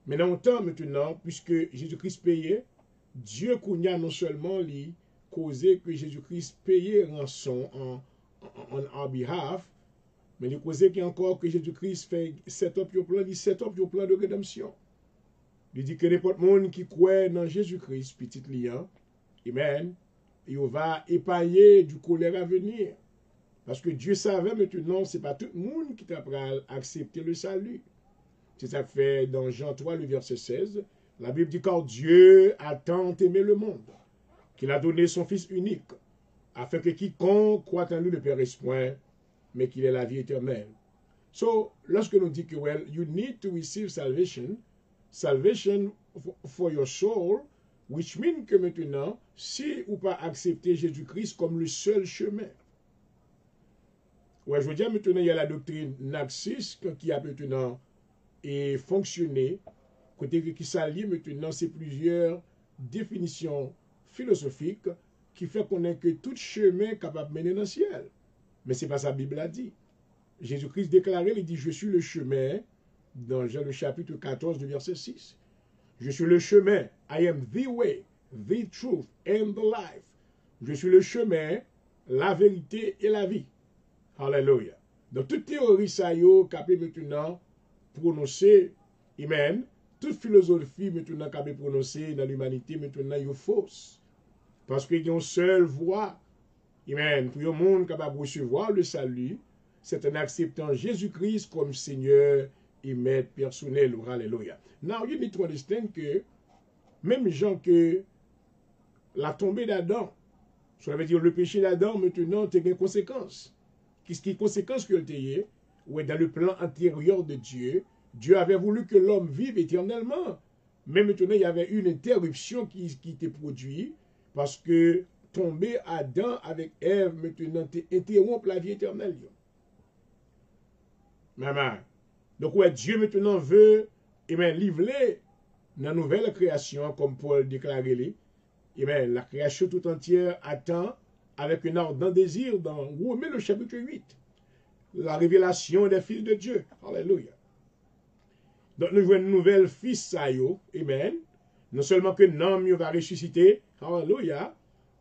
Mais dans le temps, maintenant, puisque Jésus-Christ payait, Dieu Kounia non seulement lui causait que Jésus-Christ payait rançon en behalf, mais il causait encore que Jésus-Christ fait set up le plan de rédemption. Il dit que n'importe monde qui croit dans Jésus-Christ, petit liant, amen, il va épargner du colère à venir. Parce que Dieu savait maintenant, ce n'est pas tout le monde qui t'a accepté le salut. C'est ça que fait dans Jean 3, le verset 16. La Bible dit, car Dieu a tant aimé le monde, qu'il a donné son Fils unique, afin que quiconque croit en lui ne périsse point, mais qu'il ait la vie éternelle. So, lorsque nous dit que, well, you need to receive salvation for your soul, which means que maintenant, si ou pas accepter Jésus-Christ comme le seul chemin. Ouais, je veux dire, maintenant, il y a la doctrine narcissique qui a maintenant fonctionné, côté qui s'allie maintenant, c'est plusieurs définitions philosophiques qui fait qu'on est que tout chemin est capable de mener dans le ciel. Mais ce n'est pas ça que la Bible a dit. Jésus-Christ déclarait, il dit, je suis le chemin, dans Jean le chapitre 14, du verset 6. Je suis le chemin, I am the way, the truth and the life. Je suis le chemin, la vérité et la vie. Alléluia. Donc, toute théorie, ça y est, capable maintenant prononcer, amen, toute philosophie maintenant capable prononcer dans l'humanité, maintenant, est fausse. Parce qu'il y a une seule voie, amen, pour le monde capable de recevoir le salut, c'est en acceptant Jésus-Christ comme Seigneur et Maître personnel. Alléluia. Now, you need to understand que, même gens que la tombée d'Adam, ça veut dire le péché d'Adam, maintenant, a des conséquences. Qu'est-ce qui est conséquence que le ouais, dans le plan antérieur de Dieu, Dieu avait voulu que l'homme vive éternellement. Mais maintenant, il y avait une interruption qui était produite parce que tomber Adam avec Ève, maintenant, interrompt la vie éternelle. Maman. Donc, ouais, Dieu maintenant veut livrer dans la nouvelle création, comme Paul déclarait, la création tout entière attend avec un ardent désir dans Romains le chapitre 8. La révélation des fils de Dieu. Alléluia. Donc nous jouons une nouvelle fils ça yo. Amen. Non seulement que l'homme va ressusciter. Alléluia.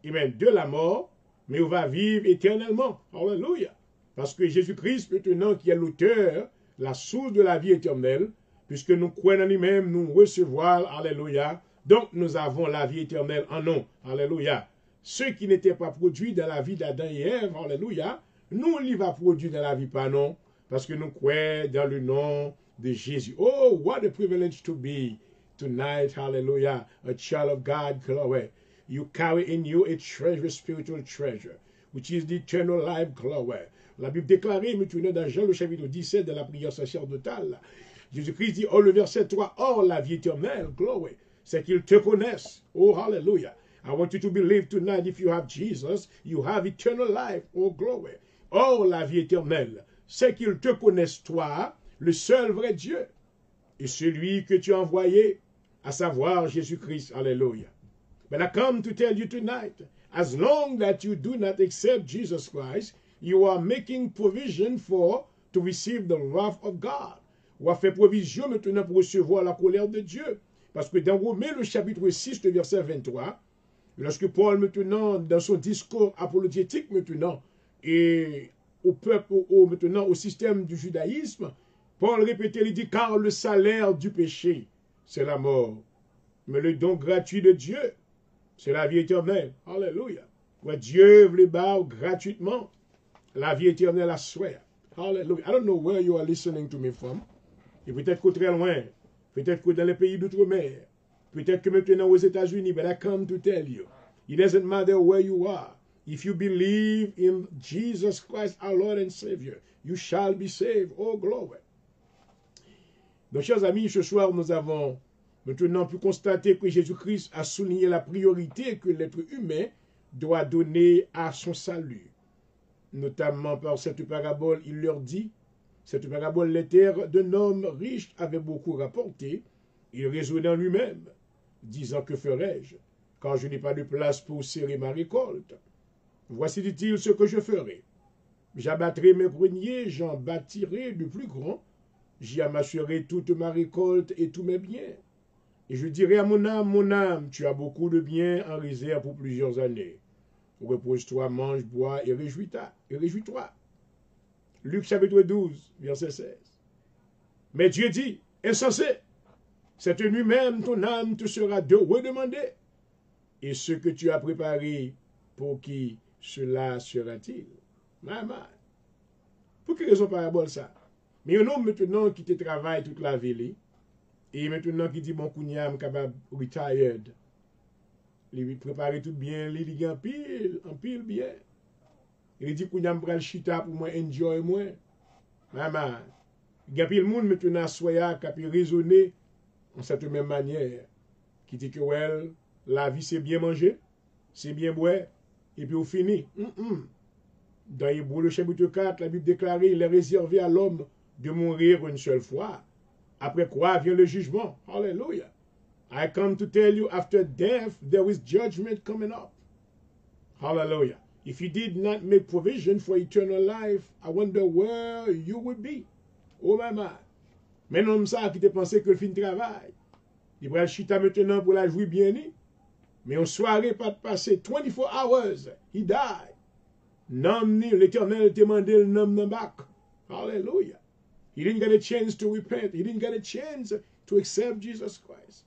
Amen. De la mort. Mais on va vivre éternellement. Alléluia. Parce que Jésus-Christ, maintenant, qui est l'auteur, la source de la vie éternelle, puisque nous croyons en lui-même, nous recevons, alléluia. Donc, nous avons la vie éternelle en nous. Alléluia. Ceux qui n'étaient pas produits dans la vie d'Adam et Ève, alléluia, nous, il va produire dans la vie pas non, parce que nous croyons dans le nom de Jésus. Oh, what a privilege to be tonight, hallelujah, a child of God, glory. You carry in you a treasure, spiritual treasure, which is the eternal life, glory. La Bible déclare maintenant dans Jean le chapitre 17 de la prière sacerdotale. Jésus-Christ dit, oh le verset 3, oh la vie éternelle, glory, c'est qu'ils te connaissent. Oh, hallelujah. I want you to believe tonight, if you have Jesus, you have eternal life. Oh, glory. Oh, la vie éternelle, c'est qu'ils te connaissent, toi, le seul vrai Dieu, et celui que tu as envoyé, à savoir Jésus-Christ. Hallelujah. But I come to tell you tonight, as long that you do not accept Jesus Christ, you are making provision to receive the wrath of God. Ou a fait provision maintenant pour recevoir la colère de Dieu. Parce que dans Romains, le chapitre 6, le verset 23, lorsque Paul maintenant, dans son discours apologétique maintenant, et au peuple, maintenant au système du judaïsme, Paul répétait, il dit, car le salaire du péché, c'est la mort. Mais le don gratuit de Dieu, c'est la vie éternelle. Alléluia. Ouais, Dieu voulait barre gratuitement la vie éternelle à soi. Hallelujah. I don't know where you are listening to me from. Et peut-être que très loin, peut-être que dans les pays d'outre-mer, peut-être que maintenant aux États-Unis, but I come to tell you, it doesn't matter where you are. If you believe in Jesus Christ, our Lord and Savior, you shall be saved. Oh, glory. Donc, chers amis, ce soir, nous avons maintenant pu constater que Jésus-Christ a souligné la priorité que l'être humain doit donner à son salut. Notamment par cette parabole, il leur dit, cette parabole, les terres d'un homme riche avait beaucoup rapporté. Il raisonnait en lui-même, disant, que ferai-je, car je n'ai pas de place pour serrer ma récolte. Voici, dit-il, ce que je ferai. J'abattrai mes greniers, j'en bâtirai de plus grands, j'y amasserai toute ma récolte et tous mes biens. Et je dirai à mon âme, tu as beaucoup de biens en réserve pour plusieurs années. Repose-toi, mange, bois et réjouis-toi. Luc chapitre 12, verset 16. Mais Dieu dit, insensé, cette nuit même ton âme te sera redemandée. Et ce que tu as préparé, pour qui cela sera-t-il? Maman. Pour quelle raison parabole ça? Mais un homme maintenant qui te travaille toute la vie, et maintenant qui dit, bon, kounyam, capable retired, il prépare tout bien, il en pile bien. Il dit, kounyam pral chita pour moi, enjoy moi. Maman, il y a pile monde maintenant, soya, qui a raisonné en cette même manière, qui dit que, well, la vie c'est bien manger, c'est bien boire, et puis on finit. Dans Hébreux, le chapitre 4, la Bible déclare, il est réservé à l'homme de mourir une seule fois. Après quoi vient le jugement. Hallelujah. I come to tell you, after death, there is judgment coming up. Hallelujah. If you did not make provision for eternal life, I wonder where you would be. Oh, maman. Mais non, ça qui te pensait que le fin de travail. Il va chita maintenant pour la jouer bien. Mais en soirée, pas de passer 24 hours. He died. Nom ni l'Éternel te mandé le nom nan back. Hallelujah. He didn't get a chance to repent. He didn't get a chance to accept Jesus Christ.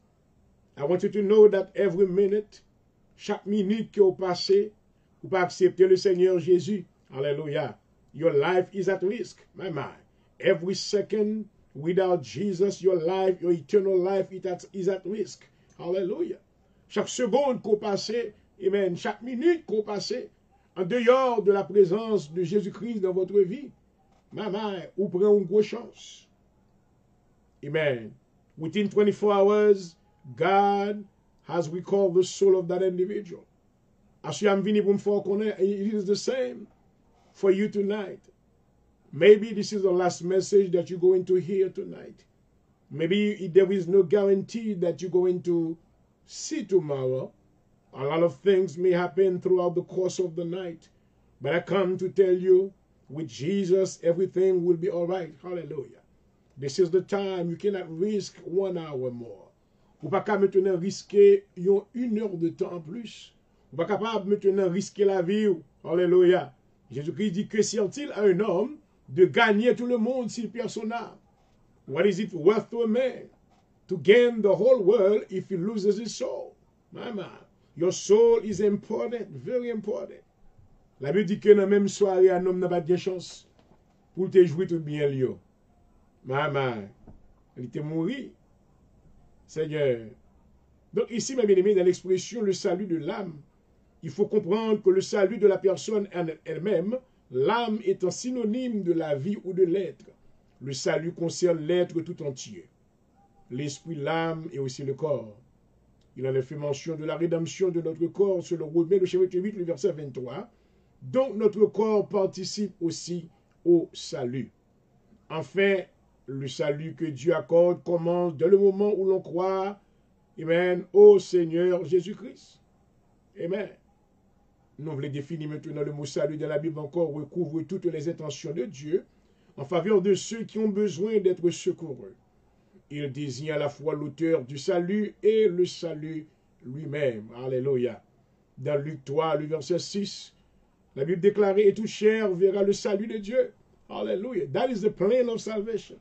I want you to know that every minute, chaque minute que vous passez, vous pas accepter le Seigneur Jésus. Hallelujah. Your life is at risk. My mind. Every second without Jesus, your life, your eternal life is at risk. Hallelujah. Chaque seconde qu'on passe, amen, chaque minute qu'on passe, en dehors de la présence de Jésus-Christ dans votre vie, maman, ou prend une grosse chance. Amen. Within 24 hours, God has recalled the soul of that individual. As you am venu pour me faire connaître, it is the same for you tonight. Maybe this is the last message that you're going to hear tonight. Maybe there is no guarantee that you're going to see tomorrow. A lot of things may happen throughout the course of the night. But I come to tell you, with Jesus, everything will be all right. Hallelujah. This is the time. You cannot risk 1 hour more. Vous ne pouvez pas maintenant risquer 1 heure de temps en plus. Vous ne pouvez pas maintenant risquer la vie. Alléluia. Jésus-Christ dit que sert-il à un homme de gagner tout le monde s'il perd son âme? What is it worth to a man to gain the whole world if he loses his soul? Maman, your soul is important, very important. La Bible dit que dans la même soirée, un homme n'a pas de chance pour te jouer tout bien lieu. Maman, il était mort. Seigneur. Donc ici, mes bien-aimés, dans l'expression le salut de l'âme, il faut comprendre que le salut de la personne elle-même, l'âme étant synonyme de la vie ou de l'être. Le salut concerne l'être tout entier. L'esprit, l'âme et aussi le corps. Il en a fait mention de la rédemption de notre corps selon Romains, le chapitre 8, le verset 23. Donc notre corps participe aussi au salut. Enfin, le salut que Dieu accorde commence dès le moment où l'on croit, amen, au Seigneur Jésus-Christ. Amen. Nous voulons définir maintenant le mot salut dans la Bible encore recouvre toutes les intentions de Dieu en faveur de ceux qui ont besoin d'être secourus. Il désigne à la fois l'auteur du salut et le salut lui-même. Alléluia. Dans Luc 3, le verset 6, la Bible déclare « Et tout chair verra le salut de Dieu. » Alléluia. That is the plan of salvation.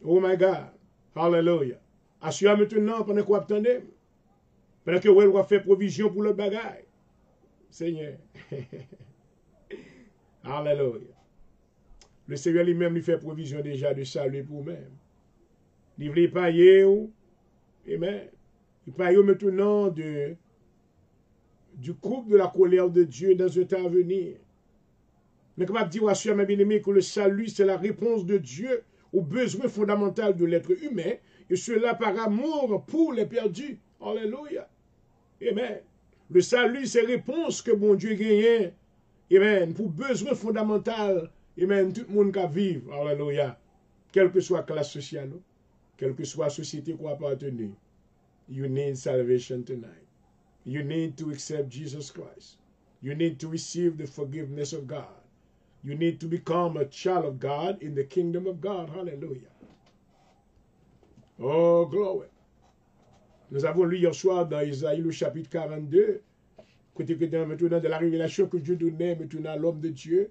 Oh my God. Hallelujah. Assure maintenant pendant qu'on attendait. Pendant que vous va faire provision pour le bagage. Seigneur. Alléluia. Le Seigneur lui-même lui fait provision déjà de salut pour vous-même. Il veut payer. Amen. Il paye maintenant du couple de la colère de Dieu dans un temps à venir. Mais comme je dis, assure mes bien-aimés, que le salut, c'est la réponse de Dieu aux besoins fondamentaux de l'être humain, et cela par amour pour les perdus. Alléluia. Amen. Le salut, c'est réponse que bon Dieu gagne. Amen. Pour besoins fondamentaux, amen, tout le monde qui vit. Alléluia. Quelle que soit la classe sociale, quelle que soit la société qu'on appartenait. You need salvation tonight. You need to accept Jesus Christ. You need to receive the forgiveness of God. You need to become a child of God in the kingdom of God. Hallelujah. Oh, glory. Nous avons lu hier soir dans Isaïe le chapitre 42, côté que maintenant de la révélation que Dieu donnait maintenant à l'homme de Dieu.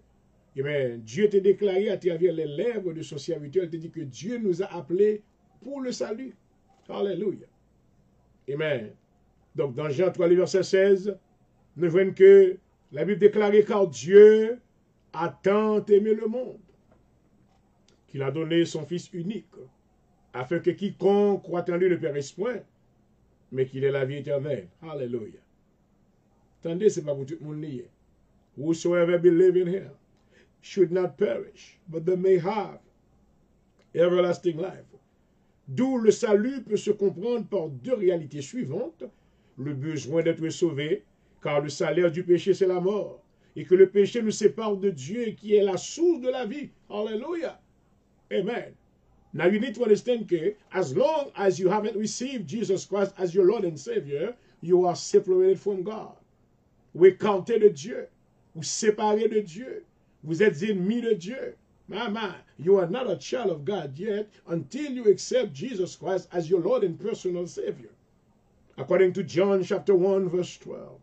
Amen. Dieu t'a déclaré à travers les lèvres de son serviteur, il t'a dit que Dieu nous a appelés pour le salut. Hallelujah. Amen. Donc dans Jean 3, le verset 16, nous voyons que la Bible déclare car Dieu a tant aimé le monde qu'il a donné son Fils unique, afin que quiconque croit en lui ne périsse point, mais qu'il ait la vie éternelle. Alléluia. Attendez, ce n'est pas pour tout le monde lié. Whosoever believe in him should not perish, but they may have everlasting life. D'où le salut peut se comprendre par deux réalités suivantes. Le besoin d'être sauvé, car le salaire du péché, c'est la mort. Et que le péché nous sépare de Dieu, qui est la source de la vie. Hallelujah. Amen. Now you need to understand que as long as you haven't received Jesus Christ as your Lord and Savior, you are separated from God. Vous êtes écarté de Dieu. Vous séparez de Dieu. Vous êtes ennemis de Dieu. Mama, you are not a child of God yet until you accept Jesus Christ as your Lord and personal Savior. According to John chapter 1 verse 12.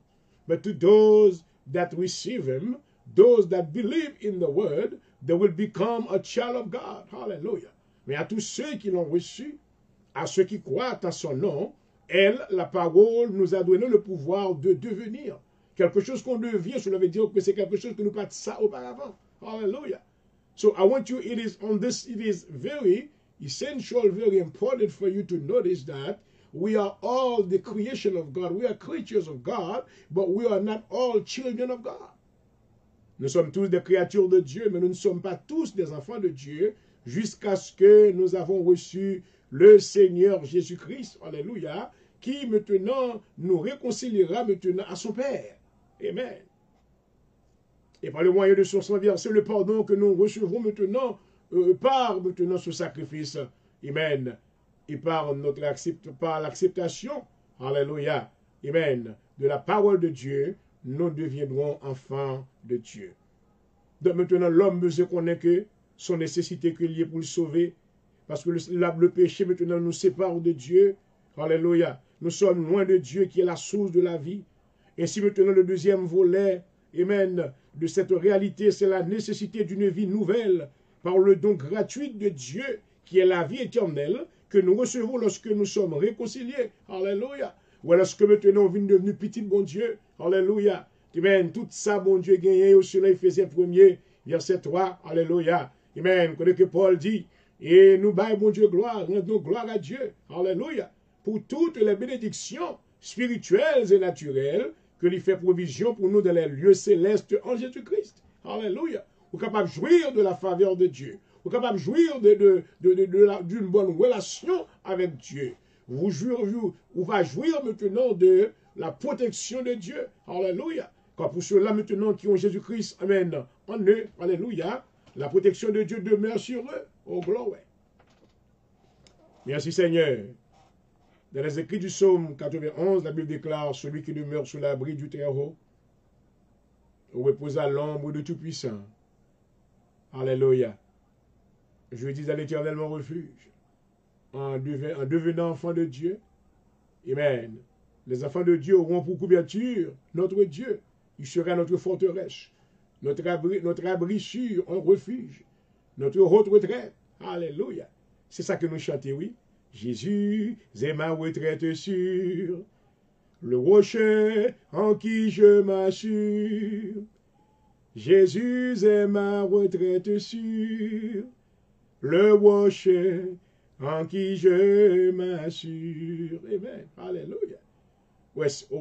But to those that receive him, those that believe in the word, they will become a child of God. Hallelujah. Mais à tous ceux qui l'ont reçu, à ceux qui croient à son nom, elle, la parole, nous a donné le pouvoir de devenir. Quelque chose qu'on devient, cela veut dire que c'est quelque chose que nous pas ça auparavant. Hallelujah. So I want you, it is very essential, very important for you to notice that we are all the creation of God. We are creatures of God, but we are not all children of God. Nous sommes tous des créatures de Dieu, mais nous ne sommes pas tous des enfants de Dieu jusqu'à ce que nous avons reçu le Seigneur Jésus-Christ, alléluia, qui maintenant nous réconciliera maintenant à son Père. Amen. Et par le moyen de son sang versé, le pardon que nous recevrons maintenant par maintenant ce sacrifice. Amen. Et par l'acceptation, alléluia, amen, de la parole de Dieu, nous deviendrons enfants de Dieu. Donc maintenant, l'homme besoin connaît que son nécessité qu'il y ait pour le sauver, parce que le péché maintenant nous sépare de Dieu. Alléluia. Nous sommes loin de Dieu qui est la source de la vie. Ainsi maintenant le deuxième volet, amen, de cette réalité, c'est la nécessité d'une vie nouvelle par le don gratuit de Dieu qui est la vie éternelle que nous recevons lorsque nous sommes réconciliés. Alléluia. Ou lorsque maintenant on vient devenir petit bon Dieu. Alléluia. Amen. Tout ça, bon Dieu, gagné au soleil, Éphésiens 1er, verset 3. Alléluia. Amen. Que Paul dit, et nous baillons, bon Dieu, gloire, rendons gloire à Dieu. Alléluia. Pour toutes les bénédictions spirituelles et naturelles que lui fait provision pour nous dans les lieux célestes en Jésus-Christ. Alléluia. Vous êtes capable de jouir de la faveur de Dieu. Vous êtes capable de jouir d'une bonne relation avec Dieu. Vous va jouir maintenant de la protection de Dieu. Alléluia. Car pour ceux-là maintenant qui ont Jésus-Christ, amen, en eux, alléluia, la protection de Dieu demeure sur eux. Oh, gloire. Merci Seigneur. Dans les écrits du psaume 91, la Bible déclare, celui qui demeure sous l'abri du Très-Haut, repose à l'ombre de Tout-Puissant. Alléluia. Je dis à l'Éternel mon refuge. En devenant enfant de Dieu, amen. Les enfants de Dieu auront pour couverture notre Dieu. Il sera notre forteresse, notre abri sûr, un refuge, notre haute retraite. Alléluia. C'est ça que nous chantons, oui. Jésus est ma retraite sûre, le rocher en qui je m'assure. Jésus est ma retraite sûre, le rocher en qui je m'assure. Amen. Alléluia.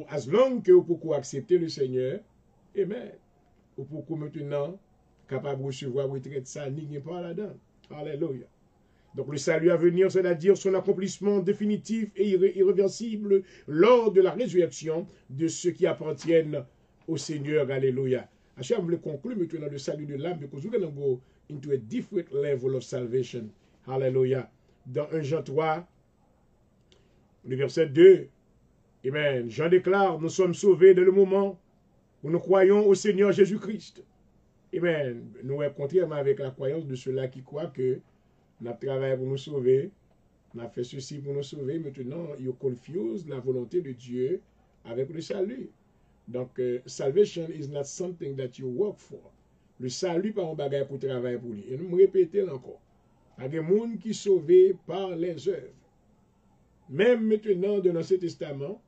As long que vous pouvez accepter le Seigneur, amen. Vous pouvez maintenant capable de recevoir retraite, ça n'y pas là-dedans. Alléluia. Donc le salut à venir, c'est-à-dire son accomplissement définitif et irréversible lors de la résurrection de ceux qui appartiennent au Seigneur. Alléluia. Je vais conclure maintenant le salut de l'âme, because we're going to go into a different level of salvation. Alléluia. Dans 1 Jean 3, le verset 2, amen. Jean déclare, nous sommes sauvés dès le moment où nous croyons au Seigneur Jésus-Christ. Amen. Nous, contrairement avec la croyance de ceux-là qui croient que nous avons travaillé pour nous sauver, on a fait ceci pour nous sauver, maintenant, ils confusent la volonté de Dieu avec le salut. Donc, salvation is not something that you work for. Le salut, pas un bagage pour travailler pour lui. Et nous me répétons encore. Il y a des gens qui sont sauvés par les œuvres. Même maintenant, dans l'Ancien Testament,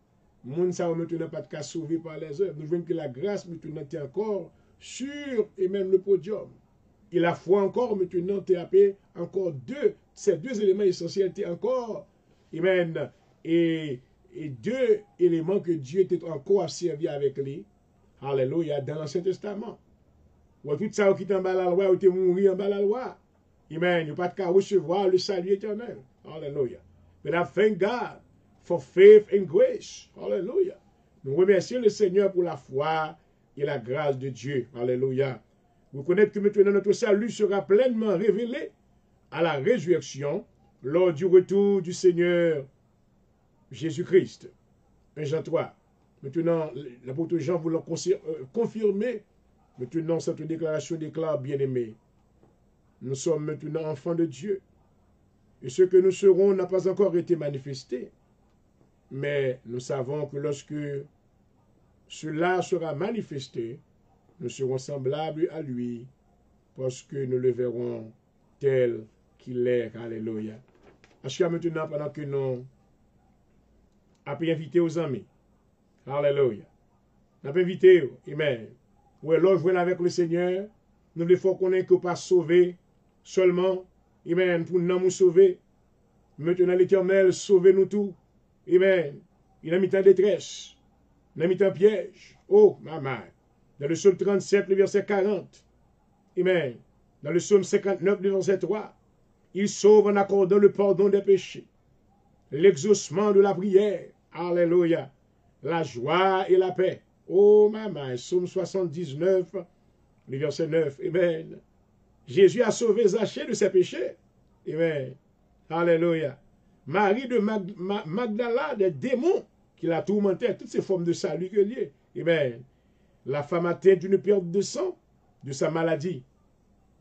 les gens ne sont maintenant pas de cas sauvés par les œuvres. Nous voyons que la grâce maintenant est encore sur et même le podium. Et la foi encore maintenant est encore ces deux éléments essentiels étaient encore, amen, et deux éléments que Dieu était encore servi avec lui, alléluia, dans l'Ancien Testament. Ou tout ça qui est en bas la loi, ou tu es mourir en bas la loi, amen, il n'y a pas de cas recevoir le salut éternel, alléluia. But I thank God for faith and grace, alléluia. Nous remercions le Seigneur pour la foi et la grâce de Dieu, alléluia. Vous connaissez que maintenant notre salut sera pleinement révélé à la résurrection lors du retour du Seigneur Jésus-Christ. 1 Jean 3. Maintenant, l'apôtre Jean voulant confirmer, maintenant cette déclaration déclare, bien-aimés, nous sommes maintenant enfants de Dieu. Et ce que nous serons n'a pas encore été manifesté. Mais nous savons que lorsque cela sera manifesté, nous serons semblables à lui, parce que nous le verrons tel qu'il est. Alléluia. Achia maintenant, pendant que nous avons invité aux amis. Alléluia. Nous avons invité, amen. Ou alors, jouer avec le Seigneur, nous devons connaître que pas sauver seulement, amen, pour nous sauver. Maintenant, l'Éternel, sauvez-nous tous. Amen. Il a mis en détresse. Il a mis en piège. Oh, maman. Dans le psaume 37, le verset 40. Amen. Dans le psaume 59, le verset 3. Il sauve en accordant le pardon des péchés. L'exaucement de la prière. Alléluia. La joie et la paix. Oh, maman. Psaume 79, le verset 9. Amen. Jésus a sauvé Zachée de ses péchés. Amen. Alléluia. Marie de Magdala des démons qui la tourmentait, toutes ces formes de salut que liées. Amen. La femme atteinte d'une perte de sang, de sa maladie.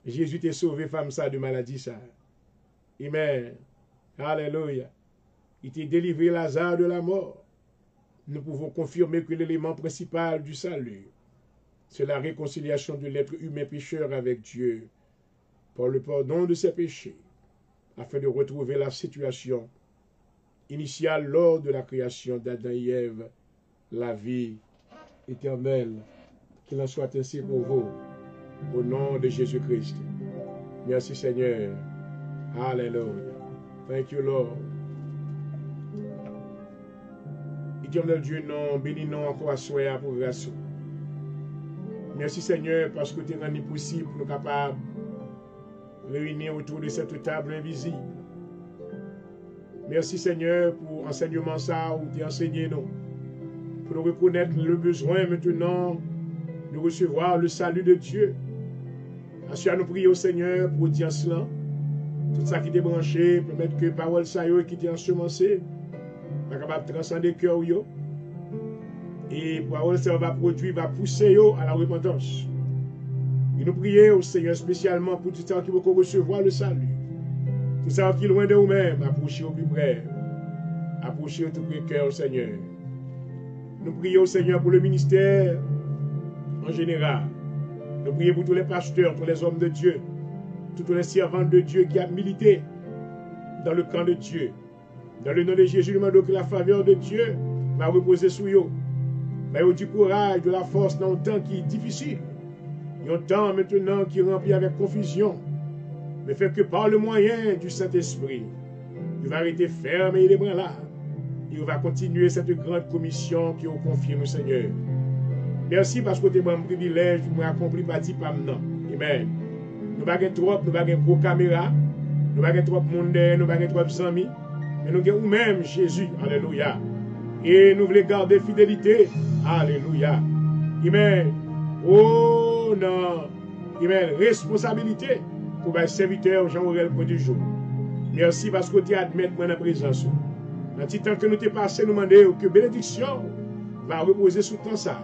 Jésus t'a sauvé, femme, ça, de maladie, ça. Amen. Alléluia. Il t'a délivré Lazare de la mort. Nous pouvons confirmer que l'élément principal du salut, c'est la réconciliation de l'être humain pécheur avec Dieu, par le pardon de ses péchés, afin de retrouver la situation initiale lors de la création d'Adam et Ève, la vie éternelle. Qu'il en soit ainsi pour vous, au nom de Jésus-Christ. Merci Seigneur. Alléluia. Thank you, Lord. Éternel Dieu, non, bénis-nous encore à soi pour grâce. Merci Seigneur, parce que tu es rendu possible pour nous capables de réunir autour de cette table invisible. Merci Seigneur pour l'enseignement ça où tu as enseigné nous. Pour nous reconnaître le besoin maintenant de recevoir le salut de Dieu. Assure nous prier au Seigneur pour dire cela. Tout ça qui est branché, permettre que parole ça qui est ensemencée, va capable de transcender le cœur. Et parole ça va produire, va pousser à la repentance. Et nous prions au Seigneur spécialement pour tout ça qui va recevoir le salut. Tout ça qui est loin de nous-mêmes, approchez au plus près. Approchez au tout près cœur au Seigneur. Nous prions au Seigneur pour le ministère en général. Nous prions pour tous les pasteurs, tous les hommes de Dieu, tous les servants de Dieu qui ont milité dans le camp de Dieu. Dans le nom de Jésus, nous demandons que la faveur de Dieu va reposer sur eux. Va eux du courage, de la force dans un temps qui est difficile. Il y a un temps maintenant qui est rempli avec confusion. Mais fait que par le moyen du Saint-Esprit, il va arrêter ferme et ébranlable. Il va continuer cette grande commission qui vous confie, mon Seigneur. Merci parce que tu as un privilège pour m'accomplir par maintenant. Amen. Nous ne avons trop, nous avons trop caméra, nous avons trop monde, nous avons trop amis, mais nous avons même Jésus. Alléluia. Et nous voulons garder fidélité. Alléluia. Amen. Oh non. Amen. Responsabilité pour les serviteurs Jean-Aurel pour du jour. Merci parce que tu admets moi dans la présence. Dans le temps que nous t'es passé, nous demandons que bénédiction va reposer sur ton ça.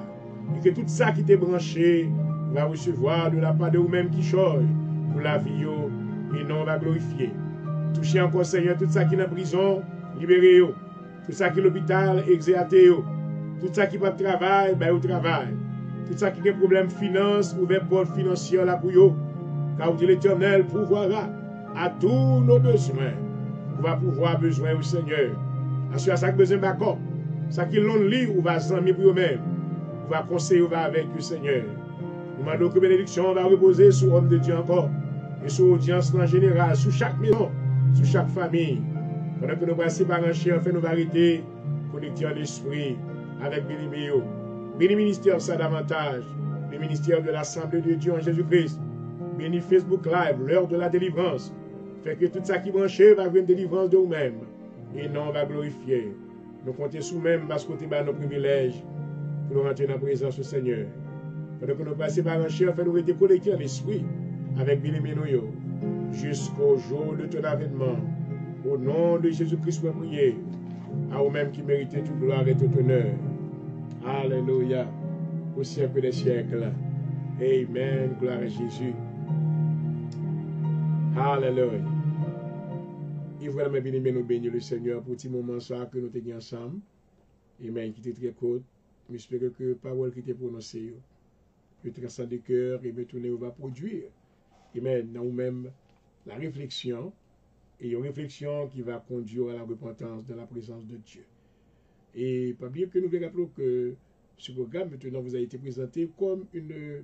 Et que tout ça qui t'est branché va recevoir de la part de vous-même qui change pour la vie et non va glorifier. Touchez encore Seigneur tout ça qui est en prison, libérez-vous. Tout ça qui est l'hôpital, exercez-vous. Tout ça qui va au travail, ben au travail. Tout ça qui a des problèmes de finances, ouvert porte financière là pour vous. Car vous l'Éternel pourvoira à tous nos besoins. Vous va pouvoir besoin au Seigneur. Assure à ça que besoin d'accord. Ça qui l'on lit ou va s'ennuyer pour eux-mêmes. Vous va conseiller ou va avec le Seigneur. Nous demandons que bénédiction va reposer sur l'homme de Dieu encore. Et sur l'audience en général, sur chaque maison, sur chaque famille. Pendant que nous passons par un chien, enfin nous va arrêter, connecter en esprit avec Béni-Méo. Béni ministère ça davantage. Le ministère de l'Assemblée de Dieu en Jésus-Christ. Béni Facebook Live, l'heure de la délivrance. Fait que tout ça qui branche va avoir une délivrance de nous-mêmes. Et non, on va glorifier. Nous comptons sous même parce que nous avons nos privilèges pour nous rentrer dans la présence du Seigneur. Pendant que nous passons par un chien, enfin nous être connectés en esprit avec Béni-Méo jusqu'au jour de ton avènement. Au nom de Jésus-Christ, nous prions. À vous-même qui méritez toute gloire et tout honneur. Alléluia. Au siècle des siècles. Amen. Gloire à Jésus. Alléluia. Et voilà, mes bien-aimés, nous bénissons le Seigneur pour petit moment ça que nous étions ensemble. Amen. Qui était très court. J'espère que la parole qui était prononcée, que transcende le cœur et maintenant va produire. Amen. Dans nous-mêmes, la réflexion. Et une réflexion qui va conduire à la repentance dans la présence de Dieu. Et pas bien que nous vous rappelons que ce programme maintenant vous a été présenté comme une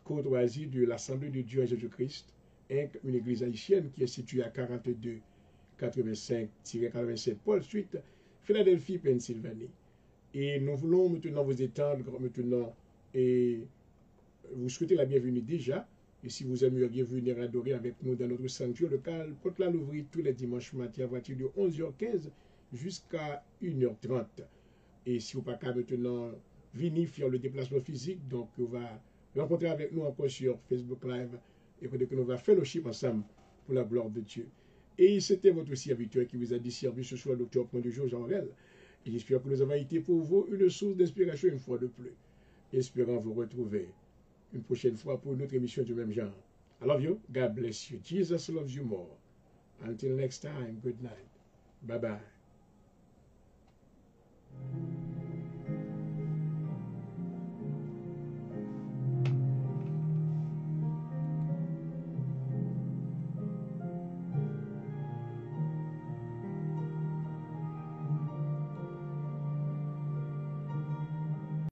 courtoisie de l'Assemblée de Dieu en Jésus-Christ, une église haïtienne qui est située à 42 85-87 Paul Street, Philadelphie, Pennsylvanie. Et nous voulons maintenant vous étendre maintenant et vous souhaiter la bienvenue déjà. Et si vous aimeriez venir adorer avec nous dans notre sanctuaire local, porte-la l'ouvrir tous les dimanches matin à partir de 11h15 jusqu'à 1h30. Et si vous n'avez pas maintenant venir faire le déplacement physique, donc vous va rencontrer avec nous encore sur Facebook Live et que nous va fellowship ensemble pour la gloire de Dieu. Et c'était votre serviteur qui vous a dit service ce soir, Dr. Point de jour Jean-Aurel. Et j'espère que nous avons été pour vous une source d'inspiration une fois de plus. Espérons vous retrouver une prochaine fois pour une autre émission du même genre. I love you. God bless you. Jesus loves you more. Until next time, good night. Bye-bye.